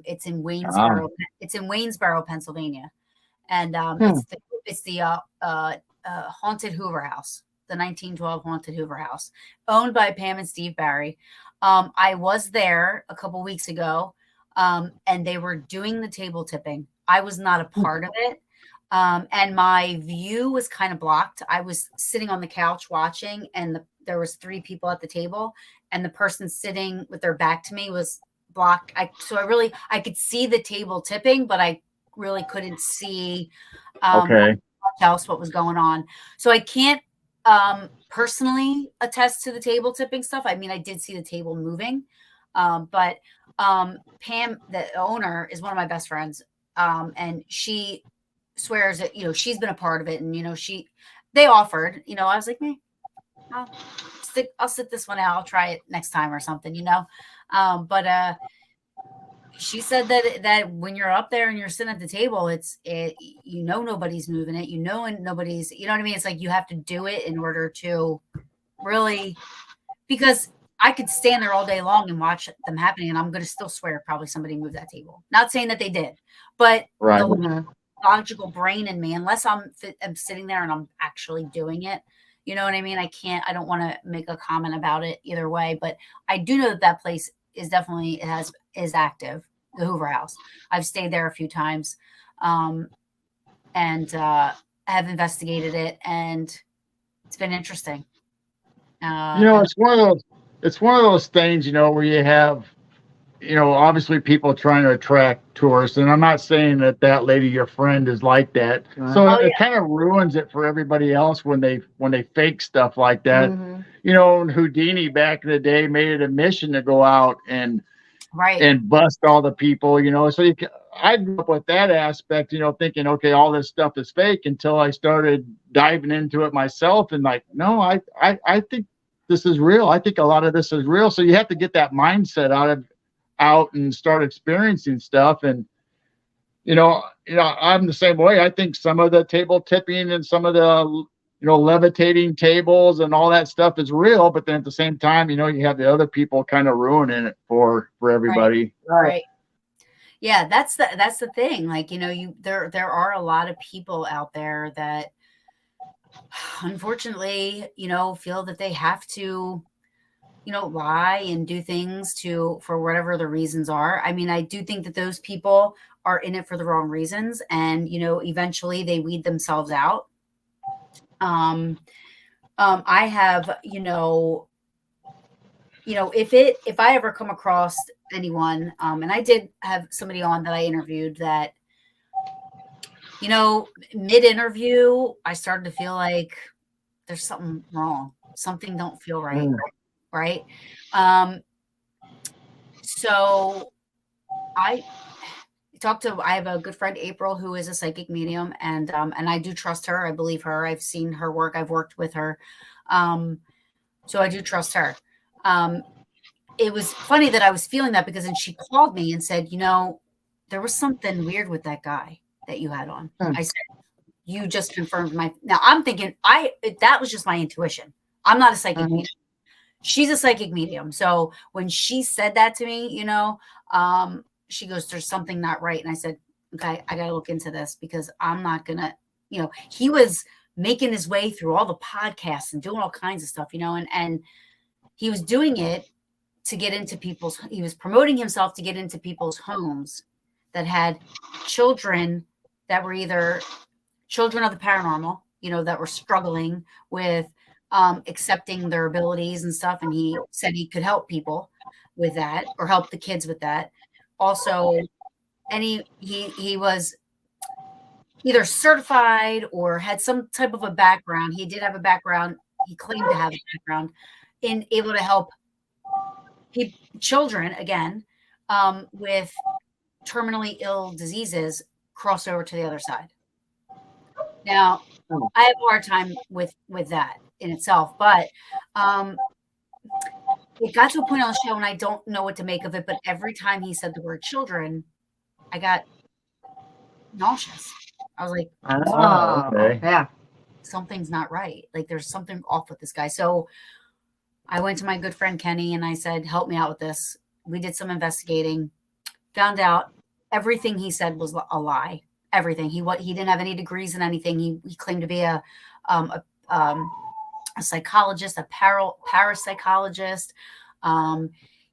It's in Waynesboro. It's in Waynesboro, Pennsylvania, and it's the haunted Hoover House, the 1912 haunted Hoover House, owned by Pam and Steve Barry. I was there a couple weeks ago, and they were doing the table tipping. I was not a part of it. And my view was kind of blocked. I was sitting on the couch watching, and there was 3 people at the table, and the person sitting with their back to me was blocked. I could see the table tipping, but I really couldn't see much else what was going on. So I can't personally attest to the table tipping stuff. I did see the table moving, but Pam, the owner, is one of my best friends, and she swears that she's been a part of it, and they offered, I was like, I'll sit this one out, I'll try it next time or something, but she said that when you're up there and you're sitting at the table, nobody's moving it, and nobody's, you know what I mean? It's like you have to do it in order to really, because I could stand there all day long and watch them happening, and I'm going to still swear probably somebody moved that table. Not saying that they did, but the logical brain in me, unless I'm sitting there and I'm actually doing it, you know what I mean? I don't want to make a comment about it either way, but I do know that place is definitely is active, the Hoover House. I've stayed there a few times, and have investigated it, and it's been interesting. It's one of those things, where you have, obviously people trying to attract tourists, and I'm not saying that lady, your friend, is like that. So it kind of ruins it for everybody else when they fake stuff like that. And Houdini back in the day made it a mission to go out and bust all the people, So I grew up with that aspect, thinking, okay, all this stuff is fake, until I started diving into it myself, and like, no, I think this is real. I think a lot of this is real. So you have to get that mindset out and start experiencing stuff. And I'm the same way. I think some of the table tipping and some of the levitating tables and all that stuff is real, but then at the same time, you have the other people kind of ruining it for everybody. Right. Yeah, that's the thing. Like, there are a lot of people out there that unfortunately, feel that they have to, lie and do things for whatever the reasons are. I do think that those people are in it for the wrong reasons, and, eventually they weed themselves out. I have, if I ever come across anyone, and I did have somebody on that I interviewed that, mid-interview, I started to feel like there's something wrong. Something don't feel right. Right. So I have a good friend, April, who is a psychic medium, and I do trust her. I believe her. I've seen her work. I've worked with her. So I do trust her. It was funny that I was feeling that, because then she called me and said, there was something weird with that guy that you had on. I said, you just confirmed now I'm thinking that was just my intuition. I'm not a psychic medium. She's a psychic medium. So when she said that to me, she goes, there's something not right. And I said, okay, I got to look into this because I'm not going to, he was making his way through all the podcasts and doing all kinds of stuff, and he was doing it to get into he was promoting himself to get into people's homes that had children that were either children of the paranormal, that were struggling with accepting their abilities and stuff. And he said he could help people with that or help the kids with that. Also, and he was either certified or had some type of a background. He did have a background. He claimed to have a background in able to help children, again, with terminally ill diseases cross over to the other side. Now, I have a hard time with that in itself, but it got to a point on the show and I don't know what to make of it, but every time he said the word children, I got nauseous. I was like, okay. Yeah. something's not right. Like there's something off with this guy. So I went to my good friend Kenny and I said, help me out with this. We did some investigating, found out everything he said was a lie. Everything. He didn't have any degrees in anything. He claimed to be a psychologist, a parapsychologist.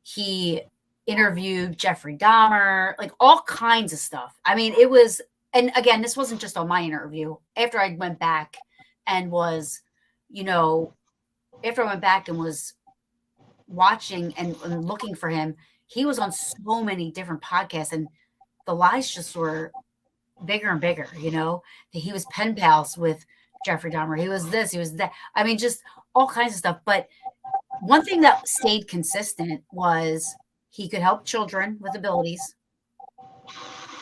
He interviewed Jeffrey Dahmer, like all kinds of stuff. I mean, it was, and again, this wasn't just on my interview. After I went back and was, after I went back and was watching and looking for him, he was on so many different podcasts and the lies just were bigger and bigger, that he was pen pals with Jeffrey Dahmer. He was this, he was that. I mean, just all kinds of stuff. But one thing that stayed consistent was he could help children with abilities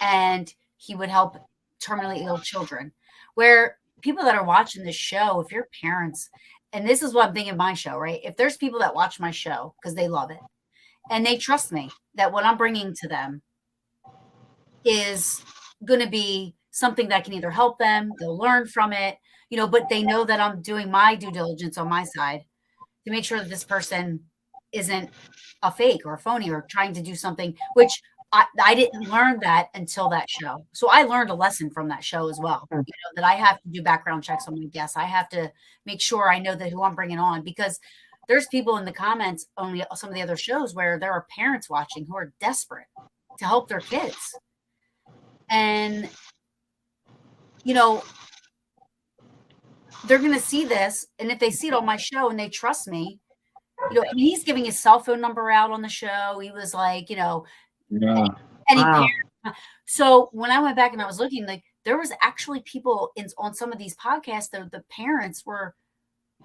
and he would help terminally ill children. Where people that are watching this show, if you're parents, and this is what I'm thinking of my show, right? If there's people that watch my show because they love it and they trust me that what I'm bringing to them is going to be something that can either help them, they'll learn from it, but they know that I'm doing my due diligence on my side to make sure that this person isn't a fake or a phony or trying to do something, which I didn't learn that until that show. So I learned a lesson from that show as well, that I have to do background checks on my guests. I have to make sure I know that who I'm bringing on, because there's people in the comments on some of the other shows where there are parents watching who are desperate to help their kids. And, they're going to see this. And if they see it on my show and they trust me, he's giving his cell phone number out on the show. He was like, Yeah. Parent. So when I went back and I was looking, like there was actually people on some of these podcasts that the parents were,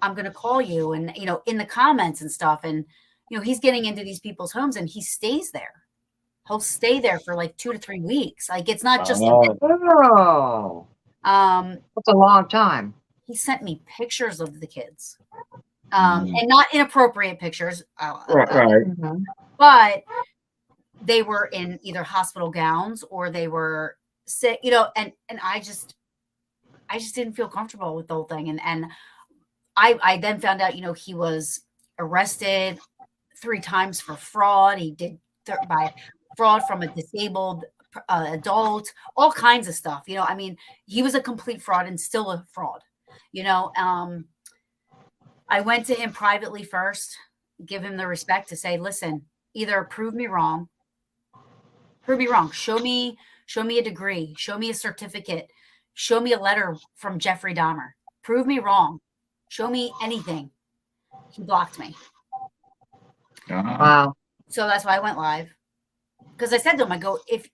I'm going to call you, and, in the comments and stuff. And, he's getting into these people's homes and he stays there. He'll stay there for like 2 to 3 weeks. Like it's not just, Oh, that's a long time. he sent me pictures of the kids, and not inappropriate pictures, Right. but they were in either hospital gowns or they were sick, and I just didn't feel comfortable with the whole thing. And I then found out, he was arrested 3 times for fraud. He did by fraud from a disabled adult, all kinds of stuff. I mean, he was a complete fraud and still a fraud. I went to him privately first, give him the respect to say, listen, either prove me wrong, show me a degree, show me a certificate, show me a letter from Jeffrey Dahmer, prove me wrong, show me anything. He blocked me. Wow. So that's why I went live. Because I said to him,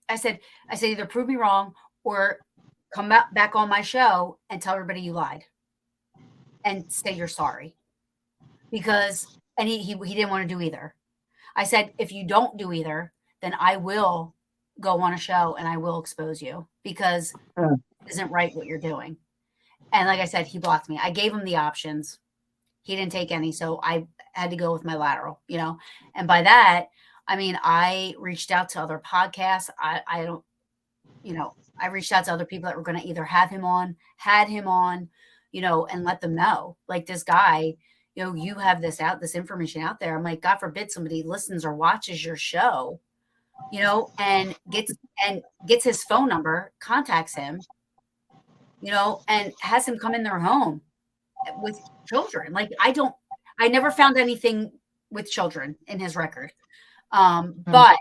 I said either prove me wrong or come back on my show and tell everybody you lied and say you're sorry. Because, and he didn't want to do either. I said, if you don't do either, then I will go on a show and I will expose you because it isn't right what you're doing. And like I said, he blocked me. I gave him the options. He didn't take any. So I had to go with my lateral, and by that, I mean, I reached out to other podcasts. I don't, I reached out to other people that were going to either had him on, and let them know, like, this guy, you have this information out there. I'm like, God forbid somebody listens or watches your show, and gets his phone number, contacts him, and has him come in their home with children. Like, I never found anything with children in his record. But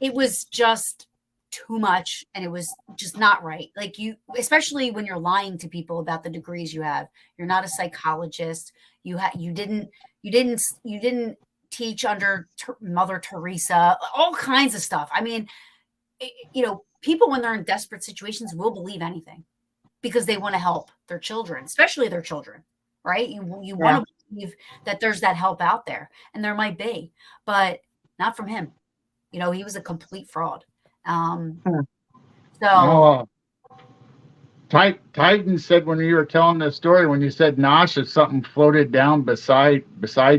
it was just too much, and it was just not right. Like, especially when you're lying to people about the degrees you have. You're not a psychologist. You didn't teach under Mother Teresa, all kinds of stuff. I mean, people, when they're in desperate situations, will believe anything because they want to help their children, especially their children, right? You want to believe that there's that help out there, and there might be, but not from him. He was a complete fraud. Titan said when you were telling this story, when you said nauseous, something floated down beside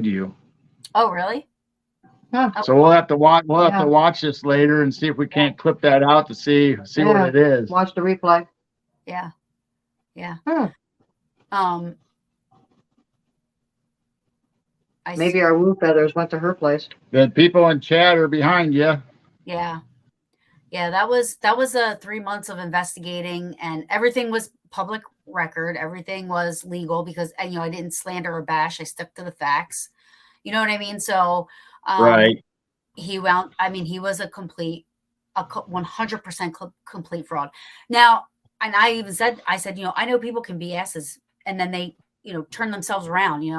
you. Oh, really? So we'll have to watch. We'll have to watch this later and see if we can't clip that out to see what it is. Watch the replay. Yeah. Maybe our woo feathers went to her place. The people in chat are behind you. Yeah. That was 3 months of investigating, and everything was public record. Everything was legal because I didn't slander or bash. I stuck to the facts. You know what I mean? So, right. He was a 100% complete fraud. Now, and I said, I know people can be asses, and then they, turn themselves around,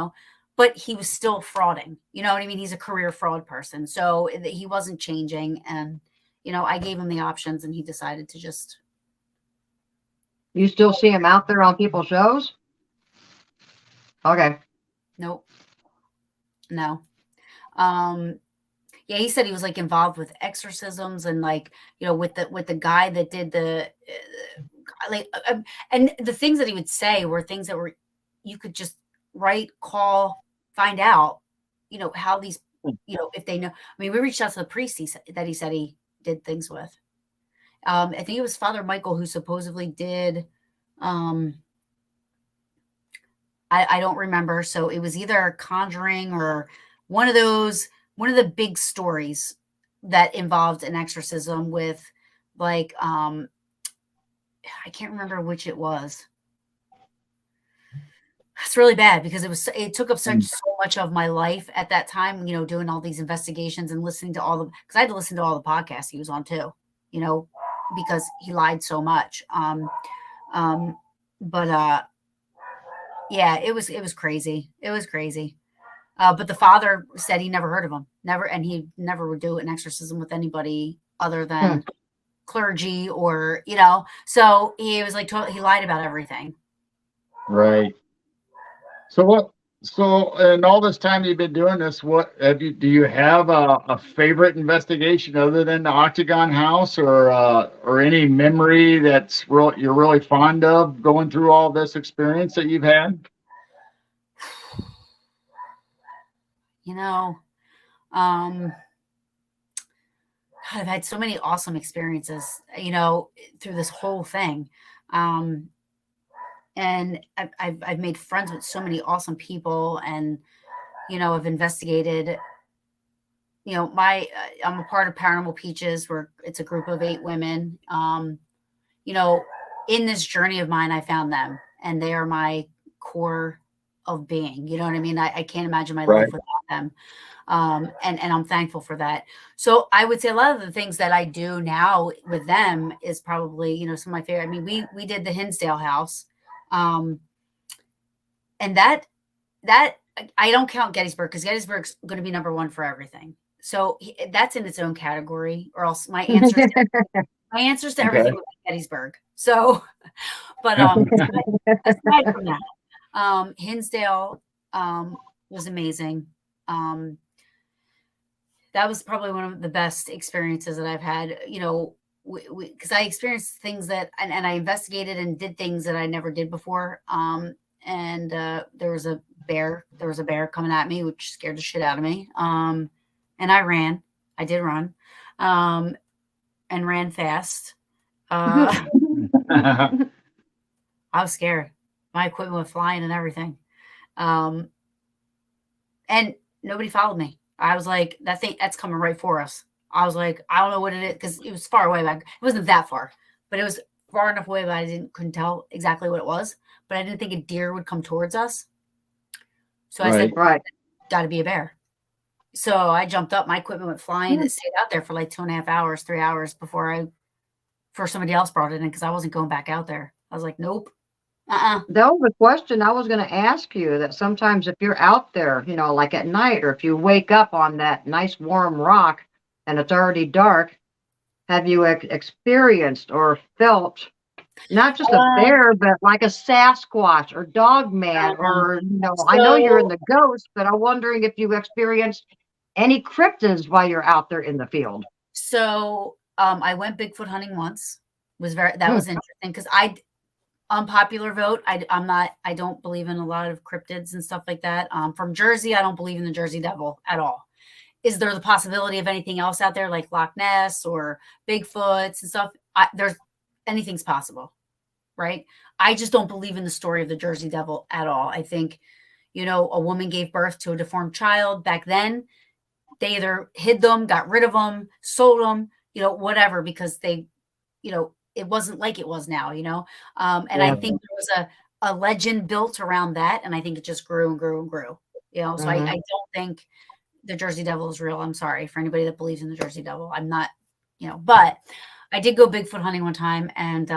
but he was still frauding. You know what I mean? He's a career fraud person. So he wasn't changing. And, I gave him the options, and he decided to just. You still see him out there on people's shows? Okay. Nope. No. Yeah, he said he was like involved with exorcisms and like, with the guy that did the and the things that he would say were things that were, you could just write, call, find out, how these, if they know. I mean, we reached out to the priest he said he did things with. I think it was Father Michael who supposedly did, I don't remember. So it was either conjuring or one of the big stories that involved an exorcism with like, I can't remember which it was. It's really bad because it took up so much of my life at that time, doing all these investigations and listening to because I had to listen to all the podcasts he was on too, because he lied so much. Yeah, it was crazy. It was crazy. But the father said he never heard of him, and he never would do an exorcism with anybody other than clergy or, so he was like, he lied about everything. Right. So in all this time you've been doing this, do you have a favorite investigation other than the Octagon House or any memory you're really fond of going through all this experience that you've had? I've had so many awesome experiences, through this whole thing. And I've made friends with so many awesome people, and, I've investigated, I'm a part of Paranormal Peaches, where it's a group of 8 women. In this journey of mine, I found them, and they are my core of being, you know what I mean? I can't imagine my life without them. And I'm thankful for that. So I would say a lot of the things that I do now with them is probably, some of my favorite. I mean, we did the Hinsdale house. And that I don't count Gettysburg because Gettysburg's going to be number 1 for everything. So that's in its own category, or else my answers to everything would be Gettysburg. So, but aside from that, Hinsdale was amazing. That was probably one of the best experiences that I've had, because I experienced things that, and I investigated and did things that I never did before. And there was a bear coming at me, which scared the shit out of me. And I did run. and ran fast. I was scared. My equipment went flying and everything. And nobody followed me. I was like, that's coming right for us. I was like, I don't know what it is, because it was far away. It wasn't that far, but it was far enough away that I couldn't tell exactly what it was. But I didn't think a deer would come towards us. So I said, Right. got to be a bear. So I jumped up. My equipment went flying. It stayed out there for like 2.5 hours, 3 hours before somebody else brought it in, because I wasn't going back out there. I was like, nope. That was a question I was going to ask you, that sometimes if you're out there, like at night, or if you wake up on that nice warm rock and it's already dark, have you experienced or felt not just a bear, but like a Sasquatch or Dogman, or, I know you're in the ghost, but I'm wondering if you experienced any cryptids while you're out there in the field. So I went Bigfoot hunting once. That was interesting, because unpopular vote. I don't believe in a lot of cryptids and stuff like that. From Jersey, I don't believe in the Jersey Devil at all. Is there the possibility of anything else out there, like Loch Ness or Bigfoots and stuff? Anything's possible, right? I just don't believe in the story of the Jersey Devil at all. I think, a woman gave birth to a deformed child back then. They either hid them, got rid of them, sold them, whatever, because they, it wasn't like it was now, and I think there was a legend built around that. And I think it just grew and grew and grew, so I don't think the Jersey Devil is real. I'm sorry for anybody that believes in the Jersey Devil. I'm not, but I did go Bigfoot hunting one time, and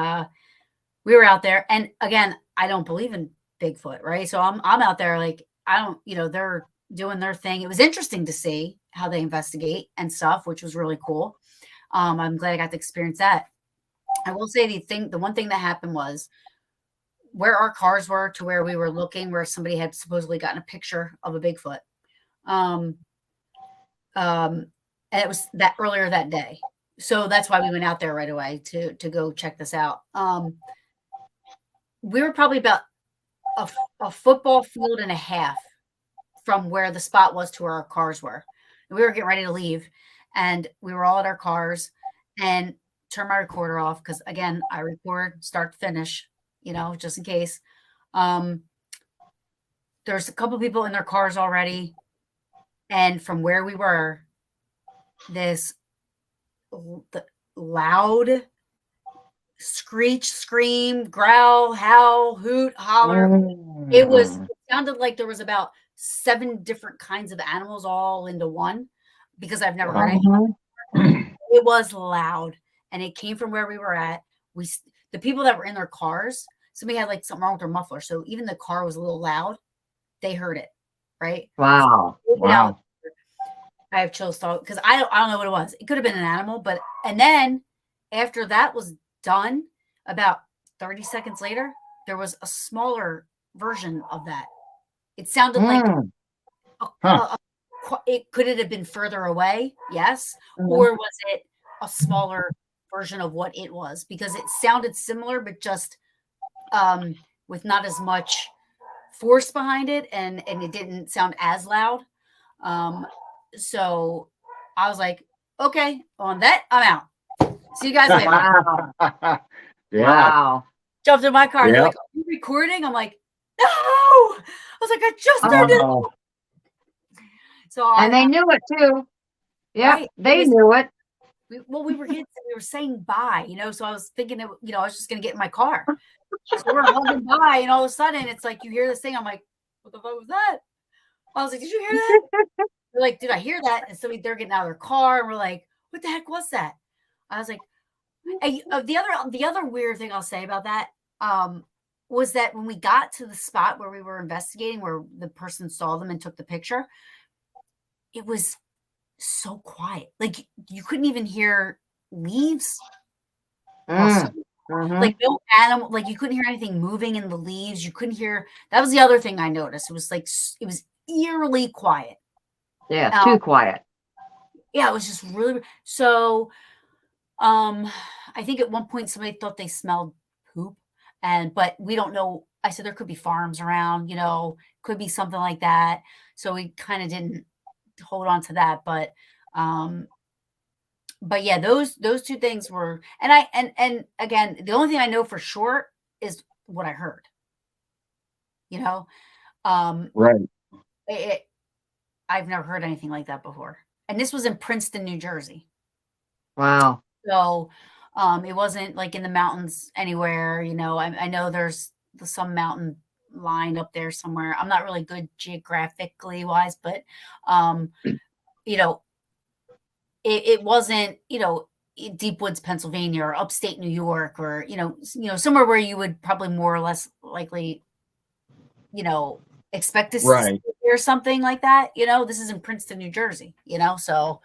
we were out there. And again, I don't believe in Bigfoot, right? So I'm out there, like, I don't, they're doing their thing. It was interesting to see how they investigate and stuff, which was really cool. I'm glad I got to experience that. I will say the one thing that happened was where our cars were to where we were looking, where somebody had supposedly gotten a picture of a Bigfoot. And it was that earlier that day. So that's why we went out there right away to go check this out. We were probably about a football field and a half from where the spot was to where our cars were. And we were getting ready to leave, and we were all at our cars, and turn my recorder off, because again, I record start to finish, just in case. There's a couple people in their cars already, and from where we were, this loud screech, scream, growl, howl, hoot, holler. It sounded like there was about 7 different kinds of animals all into one, because I've never heard anything. It was loud, and it came from where we were at. The people that were in their cars, somebody had like something wrong with their muffler, so even the car was a little loud. They heard it, right? Wow. Wow. I have chills because I don't know what it was. It could have been an animal, and then after that was done, about 30 seconds later, there was a smaller version of that. It sounded like could it have been further away? Yes. Or was it a smaller version of what it was? Because it sounded similar, but just with not as much force behind it, and it didn't sound as loud. So I was like, okay, on that, I'm out. See you guys later. Wow. Yeah. Jumped in my car. Yep. They're like, are you recording? I'm like, no. I was like, I just started. So and they knew it too. Yeah, right. They knew it. We were kids, and we were saying bye, so I was thinking that, I was just going to get in my car. So we're hugging by, and all of a sudden it's like, you hear this thing. I'm like, what the fuck was that? I was like, did you hear that? They're like, did I hear that? And so they're getting out of their car, and we're like, what the heck was that? I was like, hey, the other weird thing I'll say about that was that when we got to the spot where we were investigating, where the person saw them and took the picture, it was so quiet. Like, you couldn't even hear leaves. Like, no animal, like, you couldn't hear anything moving in the leaves. You couldn't hear. That was the other thing I noticed. It was like, it was eerily quiet. Yeah, too quiet. Yeah, it was just really. So I think at one point somebody thought they smelled poop, but we don't know. I said there could be farms around, could be something like that. So we kind of didn't hold on to that. But but yeah, those two things were, and again, the only thing I know for sure is what I heard. You know, Right. it, I've never heard anything like that before, and this was in Princeton, New Jersey. Wow. So, it wasn't like in the mountains anywhere. You know, I know there's some mountain line up there somewhere. I'm not really good geographically wise, but you know, it wasn't, you know, deep woods, Pennsylvania, or upstate New York, or somewhere where you would probably more or less likely, expect to Right. hear something like that. This is in Princeton, New Jersey. So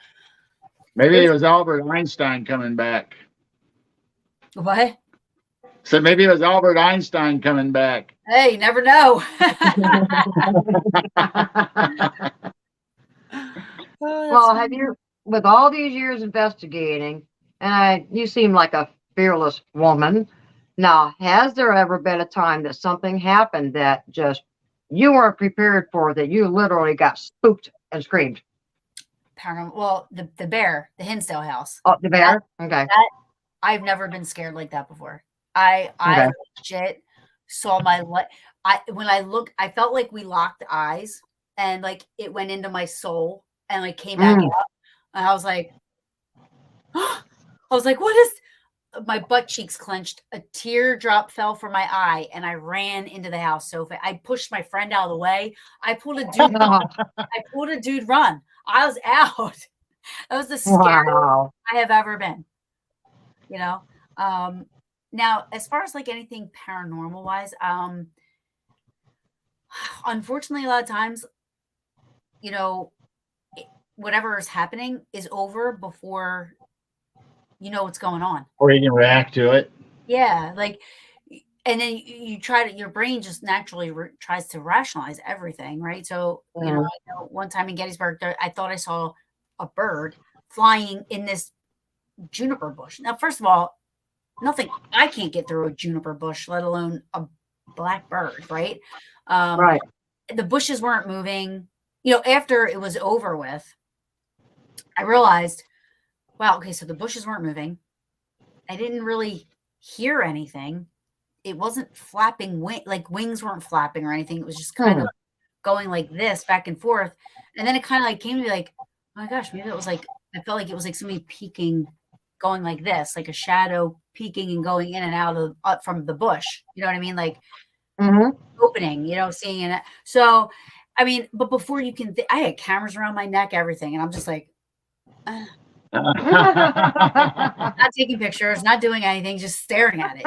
Maybe it was Albert Einstein coming back. what? So maybe it was Albert Einstein coming back. Hey, you never know. Well, have you, with all these years investigating, and you seem like a fearless woman. Now, has there ever been a time that something happened that just you weren't prepared for, that you literally got spooked and screamed? Paranormal. Well, the bear, the Hinsdale house. Oh, the bear? Okay. I've never been scared like that before. I Okay. legit saw when I looked, I felt like we locked eyes, and like it went into my soul and like came back out. And I was like, what is, my butt cheeks clenched, a teardrop fell from my eye, and I ran into the house so fast. I pushed my friend out of the way. I pulled a dude run. I was out. That was the scariest I have ever been. Now, as far as like anything paranormal wise, unfortunately, a lot of times, whatever is happening is over before you know what's going on. Or you can react to it. Yeah, like, and then you try to, your brain just naturally tries to rationalize everything, right? So, I know one time in Gettysburg, I thought I saw a bird flying in this juniper bush. Now, first of all, I can't get through a juniper bush, let alone a black bird, right? Right. The bushes weren't moving. After it was over with, I realized, wow, okay, so the bushes weren't moving. I didn't really hear anything. It wasn't flapping, like wings weren't flapping or anything. It was just kind of going like this back and forth. And then it kind of like came to me like, oh my gosh, maybe it was like, I felt like it was like somebody peeking, going like this, like a shadow peeking and going in and out of from the bush. You know what I mean? Like opening, seeing it. So, I mean, but before you can, I had cameras around my neck, everything. And I'm just like, not taking pictures, not doing anything, just staring at it,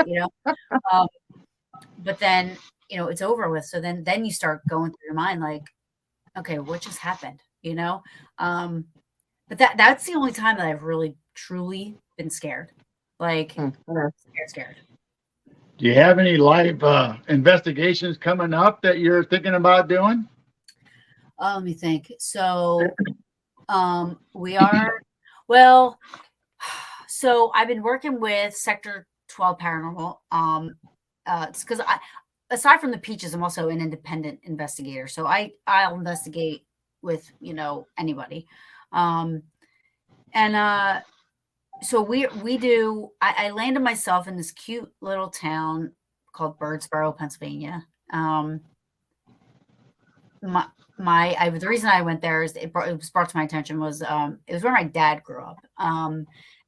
but then, it's over with. So then you start going through your mind, like, okay, what just happened, but that's the only time that I've really truly been scared, like scared. Do you have any live investigations coming up that you're thinking about doing? Let me think. So, we are, well, so I've been working with Sector 12 Paranormal. It's because aside from the Peaches, I'm also an independent investigator. So I'll investigate with, anybody. So we do, I landed myself in this cute little town called Birdsboro, Pennsylvania. The reason I went there is it was brought to my attention was it was where my dad grew up.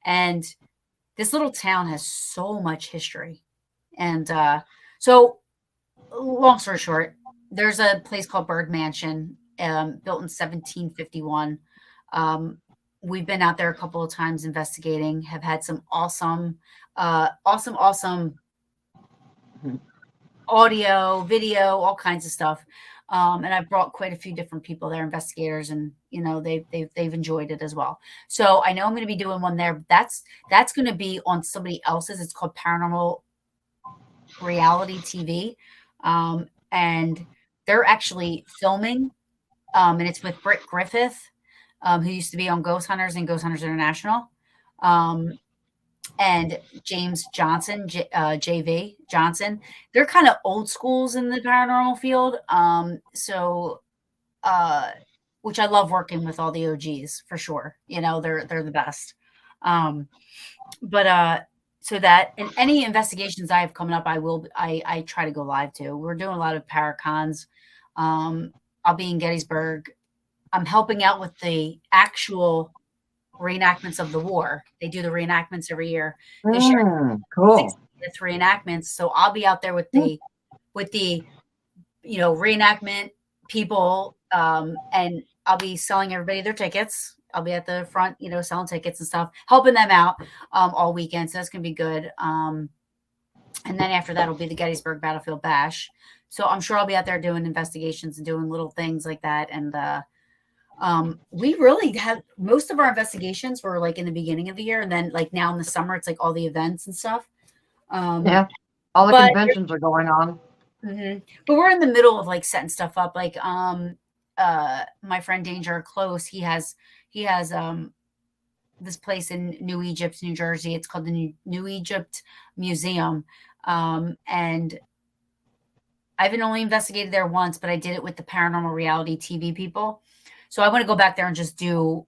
And this little town has so much history. And so long story short, there's a place called Bird Mansion, built in 1751. We've been out there a couple of times investigating, have had some awesome audio, video, all kinds of stuff. And I've brought quite a few different people there, investigators, and they've enjoyed it as well. So I know I'm going to be doing one there. That's going to be on somebody else's. It's called Paranormal Reality TV, and they're actually filming, and it's with Britt Griffith, who used to be on Ghost Hunters and Ghost Hunters International, and James Johnson, JV Johnson. They're kind of old schools in the paranormal field. Which I love working with all the OGs for sure. They're the best. But so that, and any investigations I have coming up, I try to go live to. We're doing a lot of paracons. I'll be in Gettysburg. I'm helping out with the actual reenactments of the war. They do the reenactments every year. This year, Cool. 60th reenactments. So I'll be out there with the reenactment people, and I'll be selling everybody their tickets. I'll be at the front, selling tickets and stuff, helping them out all weekend. So that's gonna be good. And then after that will be the Gettysburg Battlefield Bash. So I'm sure I'll be out there doing investigations and doing little things like that. And we really had most of our investigations were like in the beginning of the year, and then like now in the summer, it's like all the events and stuff. Yeah, all the conventions are going on. Mm-hmm. But we're in the middle of like setting stuff up. Like my friend Danger Close, he has this place in New Egypt, New Jersey. It's called the New Egypt Museum, and I haven't only investigated there once, but I did it with the Paranormal Reality TV people. So I want to go back there and just do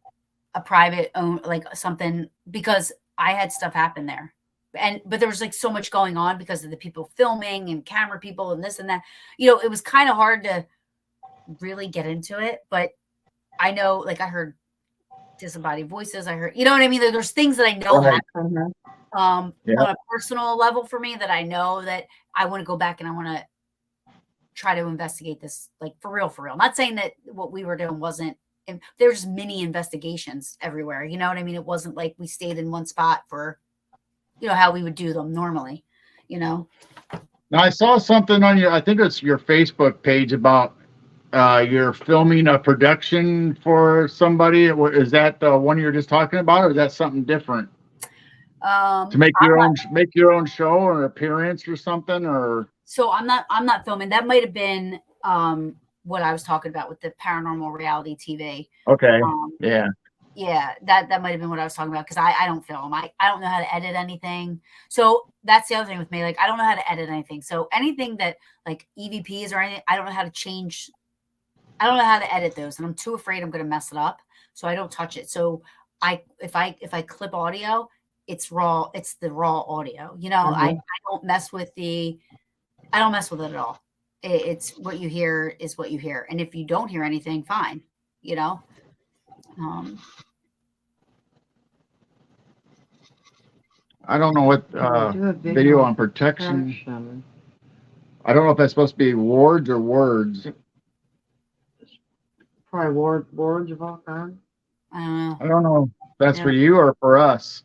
a private like something, because I had stuff happen there. But there was like so much going on because of the people filming and camera people and this and that. It was kind of hard to really get into it. But I know, like, I heard disembodied voices. I heard, you know what I mean? There's things that I know happen on a personal level for me that I know that I want to go back and I want to try to investigate this, like, for real. Not saying that what we were doing wasn't, there's mini investigations everywhere. You know what I mean? It wasn't like we stayed in one spot for, how we would do them normally, Now I saw something on I think it's your Facebook page about you're filming a production for somebody. Is that the one you're just talking about, or is that something different? To make your own show or appearance or something, or? So I'm not filming. That might have been what I was talking about with the Paranormal Reality TV. Okay. Yeah, that might have been what I was talking about, because I don't film. I don't know how to edit anything. So that's the other thing with me. Like, I don't know how to edit anything. So anything that like EVPs or anything, I don't know how to change. I don't know how to edit those, and I'm too afraid I'm going to mess it up. So I don't touch it. So if I clip audio, it's raw. It's the raw audio. I don't mess with it at all. It's what you hear is what you hear. And if you don't hear anything, fine. I don't know what video on protection. I don't know if that's supposed to be wards or words. Probably wards of all kinds. I don't know if that's for you or for us.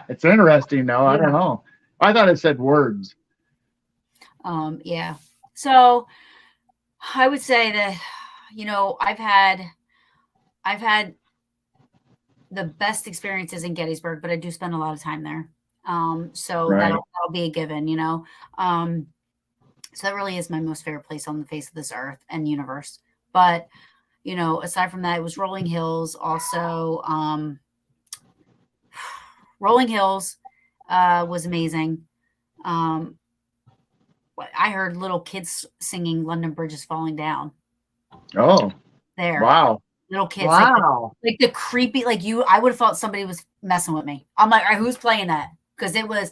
It's interesting though. I don't know. I thought it said words. Yeah. So I would say that, I've had the best experiences in Gettysburg, but I do spend a lot of time there. So that'll be a given, so that really is my most favorite place on the face of this earth and universe. But, aside from that, it was Rolling Hills also. Rolling Hills was amazing. I heard little kids singing London Bridge is Falling Down. Oh, there. Wow. Little kids. Wow. Like the creepy, I would have thought somebody was messing with me. I'm like, all right, who's playing that? Because it was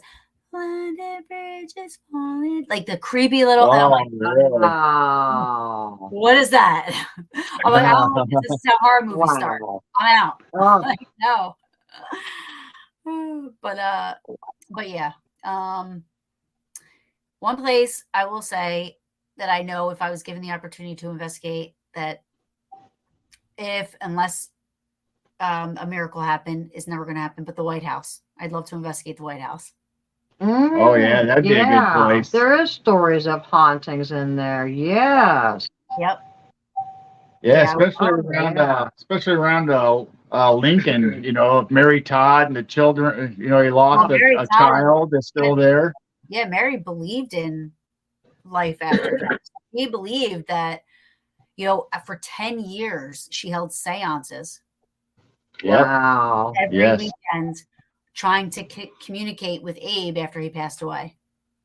London Bridge is falling. Like the creepy little. Wow, like, Wow. what is that? I'm like, oh, this is how horror movies start. I'm out. Like, no. But yeah. One place I will say that I know, if I was given the opportunity to investigate, that unless a miracle happened, is never going to happen, but the White House. I'd love to investigate the White House. Oh yeah, that'd be a good place. There is stories of hauntings in there. Yes. Yep. Yeah, especially around Lincoln. Mary Todd and the children. He lost a child that's still there. Yeah, Mary believed in life after death. He believed that, for 10 years she held seances. Yep. Wow. Every weekend, trying to communicate with Abe after he passed away.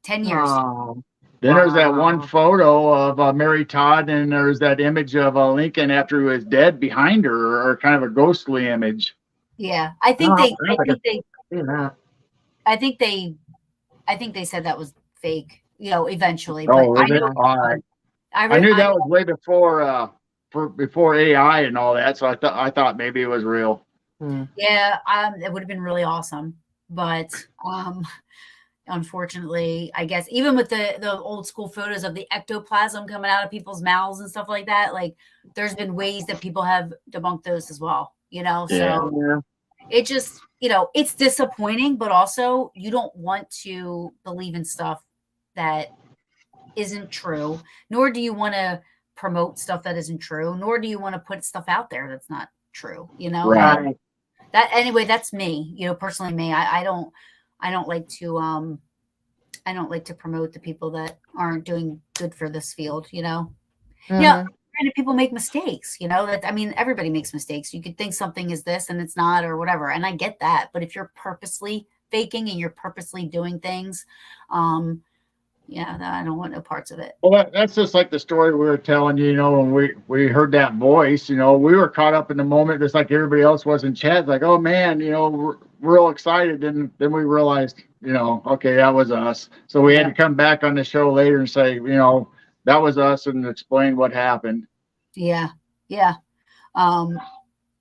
10 years. Oh. Then there's that one photo of Mary Todd, and there's that image of Lincoln after he was dead behind her, or kind of a ghostly image. Yeah, I think No, they. I I don't think they. do that. I think they. I think they said that was fake. You know, eventually, but Oh, I is it? know. All right. I. I knew I that was way before before AI and all that, so I thought maybe it was real. Hmm. yeah. It would have been really awesome, but unfortunately, I guess even with the old school photos of the ectoplasm coming out of people's mouths and stuff like that, like there's been ways that people have debunked those as well. You know, Yeah. so Yeah. it just, it's disappointing, but also you don't want to believe in stuff that isn't true, nor do you want to promote stuff that isn't true, nor do you want to put stuff out there that's not true, Right. and Right. that anyway, that's me, personally me. I don't like to I don't like to promote the people that aren't doing good for this field, Mhm. granted, people make mistakes, that, I mean, everybody makes mistakes. You could think something is this and it's not, or whatever. And I get that. But if you're purposely faking and you're purposely doing things, yeah, I don't want no parts of it. Well, that's just like the story we were telling you. When we heard that voice, we were caught up in the moment, just like everybody else was in chat. Like, oh man, we're real excited, and then we realized, okay, that was us. So we had to come back on the show later and say, that was us, and explain what happened. Yeah. Yeah.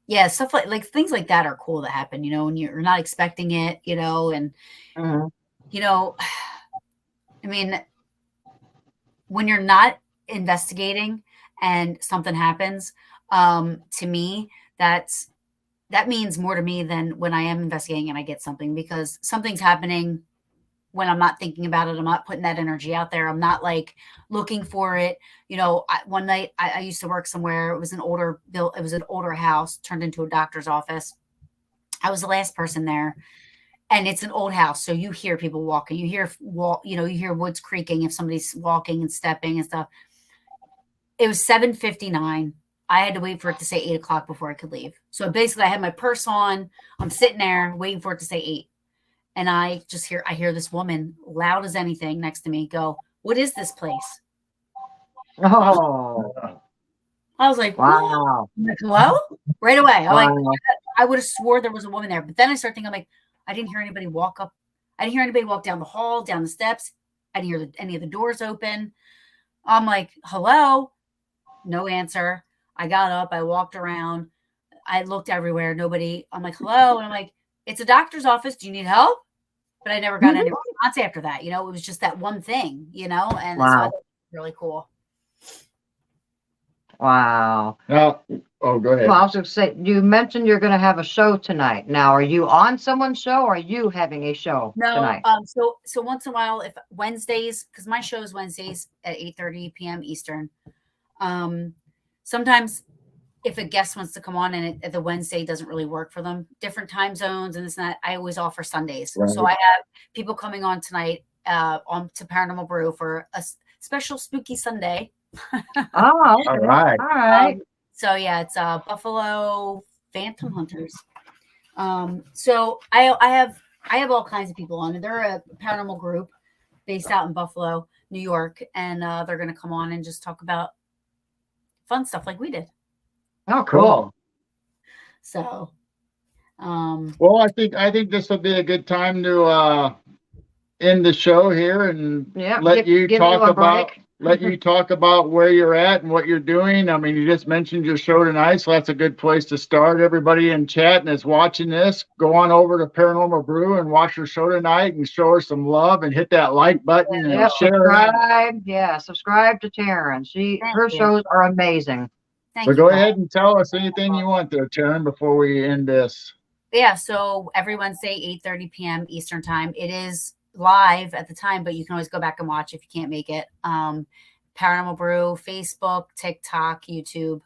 Yeah, stuff like things like that are cool to happen, when you're not expecting it, and Mhm. I mean, when you're not investigating and something happens, to me, that means more to me than when I am investigating and I get something, because something's happening when I'm not thinking about it. I'm not putting that energy out there. I'm not like looking for it. One night I used to work somewhere. It was an older bill. It was an older house turned into a doctor's office. I was the last person there, and it's an old house. So you hear people walking, you hear woods creaking if somebody's walking and stepping and stuff. It was 7:59. I had to wait for it to say 8 o'clock before I could leave. So basically I had my purse on. I'm sitting there waiting for it to say 8. And I hear this woman loud as anything next to me go, "What is this place?" Oh, I was like, "What?" wow. I'm like, "Hello?" Right away. Wow. I would have swore there was a woman there. But then I started thinking, I'm like, I didn't hear anybody walk up. I didn't hear anybody walk down the hall, down the steps. I didn't hear any of the doors open. I'm like, "Hello?" No answer. I got up. I walked around. I looked everywhere. Nobody. I'm like, "Hello?" And I'm like, "It's a doctor's office. Do you need help?" But I never got any response after that. It was just that one thing, and so I Wow. thought it was really cool. Wow. Now, go ahead. Well, I was going to say, you mentioned you're going to have a show tonight. Now, are you on someone's show, or are you having a show No, tonight? so once in a while, if Wednesdays, because my show is Wednesdays at 8:30 p.m. Eastern. Sometimes if a guest wants to come on and the Wednesday doesn't really work for them, different time zones and this and that, I always offer Sundays. Right. So I have people coming on tonight on to Paranormal Brew for a special spooky Sunday. Oh, okay. All right. All right. So yeah, it's Buffalo Phantom Hunters. So I have all kinds of people on. They're a paranormal group based out in Buffalo, New York, and they're going to come on and just talk about fun stuff like we did. Oh, cool. So, Well, I think this will be a good time to end the show here and Yeah, let you give talk you a about break. let you talk about where you're at and what you're doing. I mean, you just mentioned your show tonight, so that's a good place to start. Everybody in chat and is watching this, go on over to Paranormal Brew and watch her show tonight and show her some love and hit that like button and Yeah, share it. subscribe. Yeah, subscribe to Taryn. Her you. shows are amazing. thank So you. go Paul. ahead and tell us anything you want there, Taryn, before we end this. Yeah, so every Wednesday, 8:30 p.m. Eastern time. It is live at the time, but you can always go back and watch if you can't make it. Paranormal Brew, Facebook, TikTok, YouTube.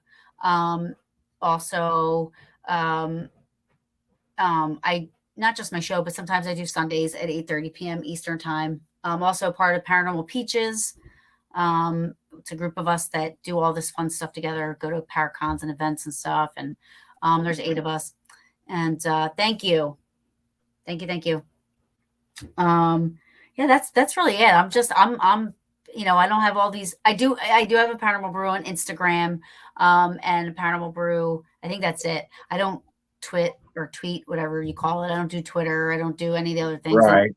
Also, I not just my show, but sometimes I do Sundays at 8:30 p.m. Eastern time. I'm also part of Paranormal Peaches. It's a group of us that do all this fun stuff together, go to paracons and events and stuff. And there's 8 of us. And thank you. Thank you. Yeah, that's really it. I'm I don't have all these. I do have a Paranormal Brew on Instagram, and Paranormal Brew. I think that's it. I don't or tweet, whatever you call it. I don't do Twitter. I don't do any of the other things. Right.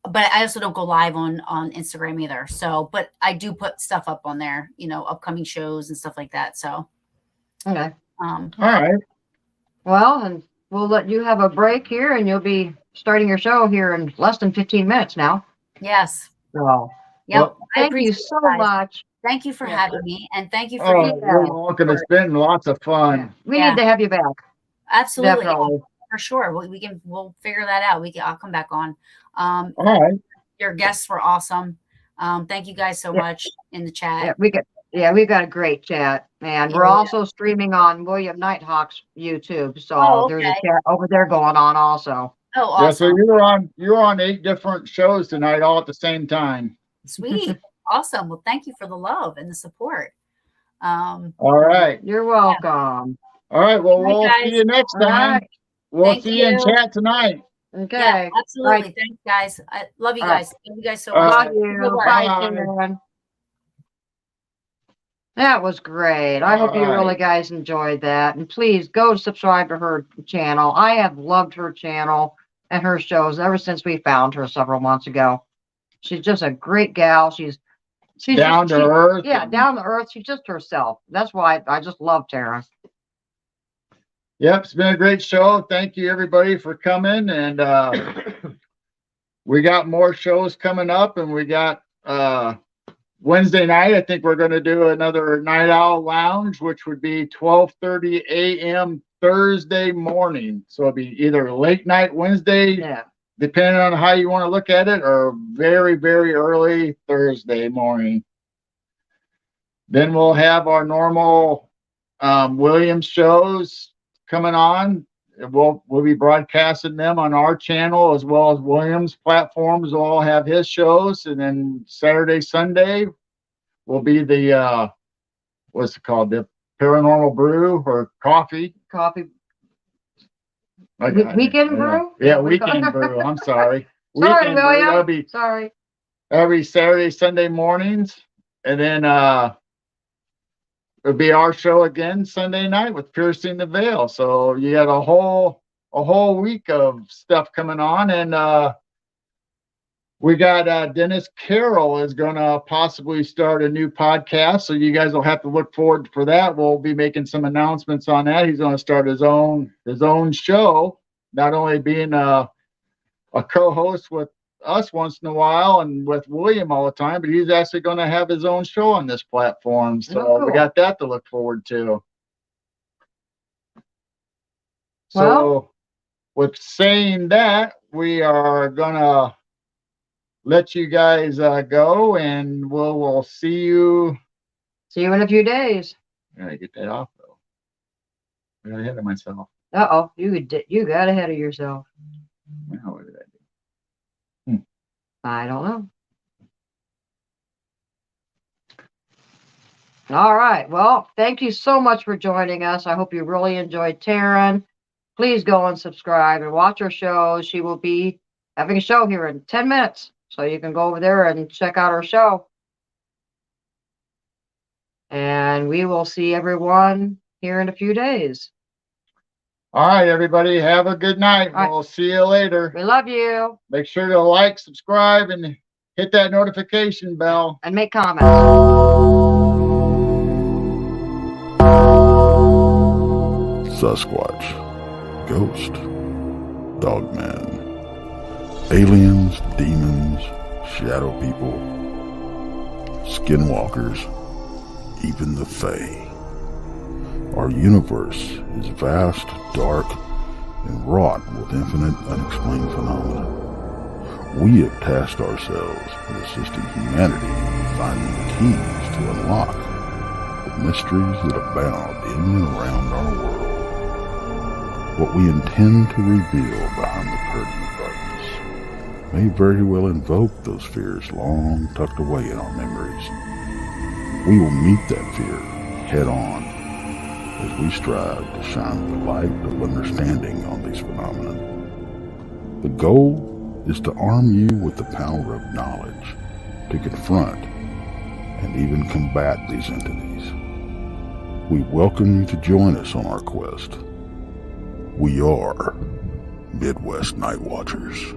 But I also don't go live on Instagram either. So, but I do put stuff up on there, upcoming shows and stuff like that. So, Okay. All right. Well, and we'll let you have a break here, and you'll be starting your show here in less than 15 minutes now. Yes. So, Yep. Well, thank you so much. Thank you for having me, and thank you for you're welcome. It's been lots of fun. Yeah. We need to have you back. Absolutely. Definitely. For sure. We'll figure that out. I'll come back on. All right. Your guests were awesome. Thank you guys so much in the chat. We've got a great chat, and we're also streaming on William Nighthawk's YouTube. So there's a chat over there going on also. Oh, awesome. Yeah, so you're on 8 different shows tonight, all at the same time. Sweet. Awesome. Well, thank you for the love and the support. All right. You're welcome. All right. Well, we'll see you next time. Right. We'll see you in chat tonight. Okay. Yeah, absolutely. Right. Thanks, guys. I love you All guys. Thank you guys so much. Love you. Bye, Taryn. That was great. I hope you really guys enjoyed that. And please go subscribe to her channel. I have loved her channel and her shows ever since we found her several months ago. She's just a great gal. She's down to earth. Yeah, down to earth. She's just herself. That's why I just love Taryn. Yep, it's been a great show. Thank you, everybody, for coming. And we got more shows coming up, and we got Wednesday night. I think we're going to do another Night Owl Lounge, which would be 12:30 a.m. Thursday morning. So it'll be either late night Wednesday, depending on how you want to look at it, or very, very early Thursday morning. Then we'll have our normal Williams shows coming on. We'll be broadcasting them on our channel, as well as Williams platforms will all have his shows. And then Saturday, Sunday will be the what's it called? The Paranormal Brew or Coffee. Weekend Brew? Yeah, Weekend Brew. I'm sorry. Sorry, Weekend William. Brew. Sorry. Every Saturday, Sunday mornings. And then it'll be our show again Sunday night with Piercing the Veil. So you got a whole week of stuff coming on. And we got Dennis Carroll is going to possibly start a new podcast. So you guys will have to look forward for that. We'll be making some announcements on that. He's going to start his own show, not only being a co-host with us once in a while and with William all the time, but he's actually going to have his own show on this platform. So we got that to look forward to. So with saying that, we are going to let you guys go, and we'll see you. See you in a few days. I gotta get that off though. I got ahead of myself. You got ahead of yourself. Now what did I do? I don't know. All right. Well, thank you so much for joining us. I hope you really enjoyed Taryn. Please go and subscribe and watch her shows. She will be having a show here in 10 minutes. So you can go over there and check out her show. And we will see everyone here in a few days. All right, everybody. Have a good night. We'll see you later. We love you. Make sure to like, subscribe, and hit that notification bell. And make comments. Sasquatch, Ghost, Dogman, aliens, demons, shadow people, skinwalkers, even the Fae. Our universe is vast, dark, and wrought with infinite unexplained phenomena. We have tasked ourselves with assisting humanity in finding the keys to unlock the mysteries that abound in and around our world. What we intend to reveal behind the curtain of darkness may very well invoke those fears long tucked away in our memories. We will meet that fear head on as we strive to shine the light of understanding on these phenomena. The goal is to arm you with the power of knowledge to confront and even combat these entities. We welcome you to join us on our quest. We are Midwest Night Watchers.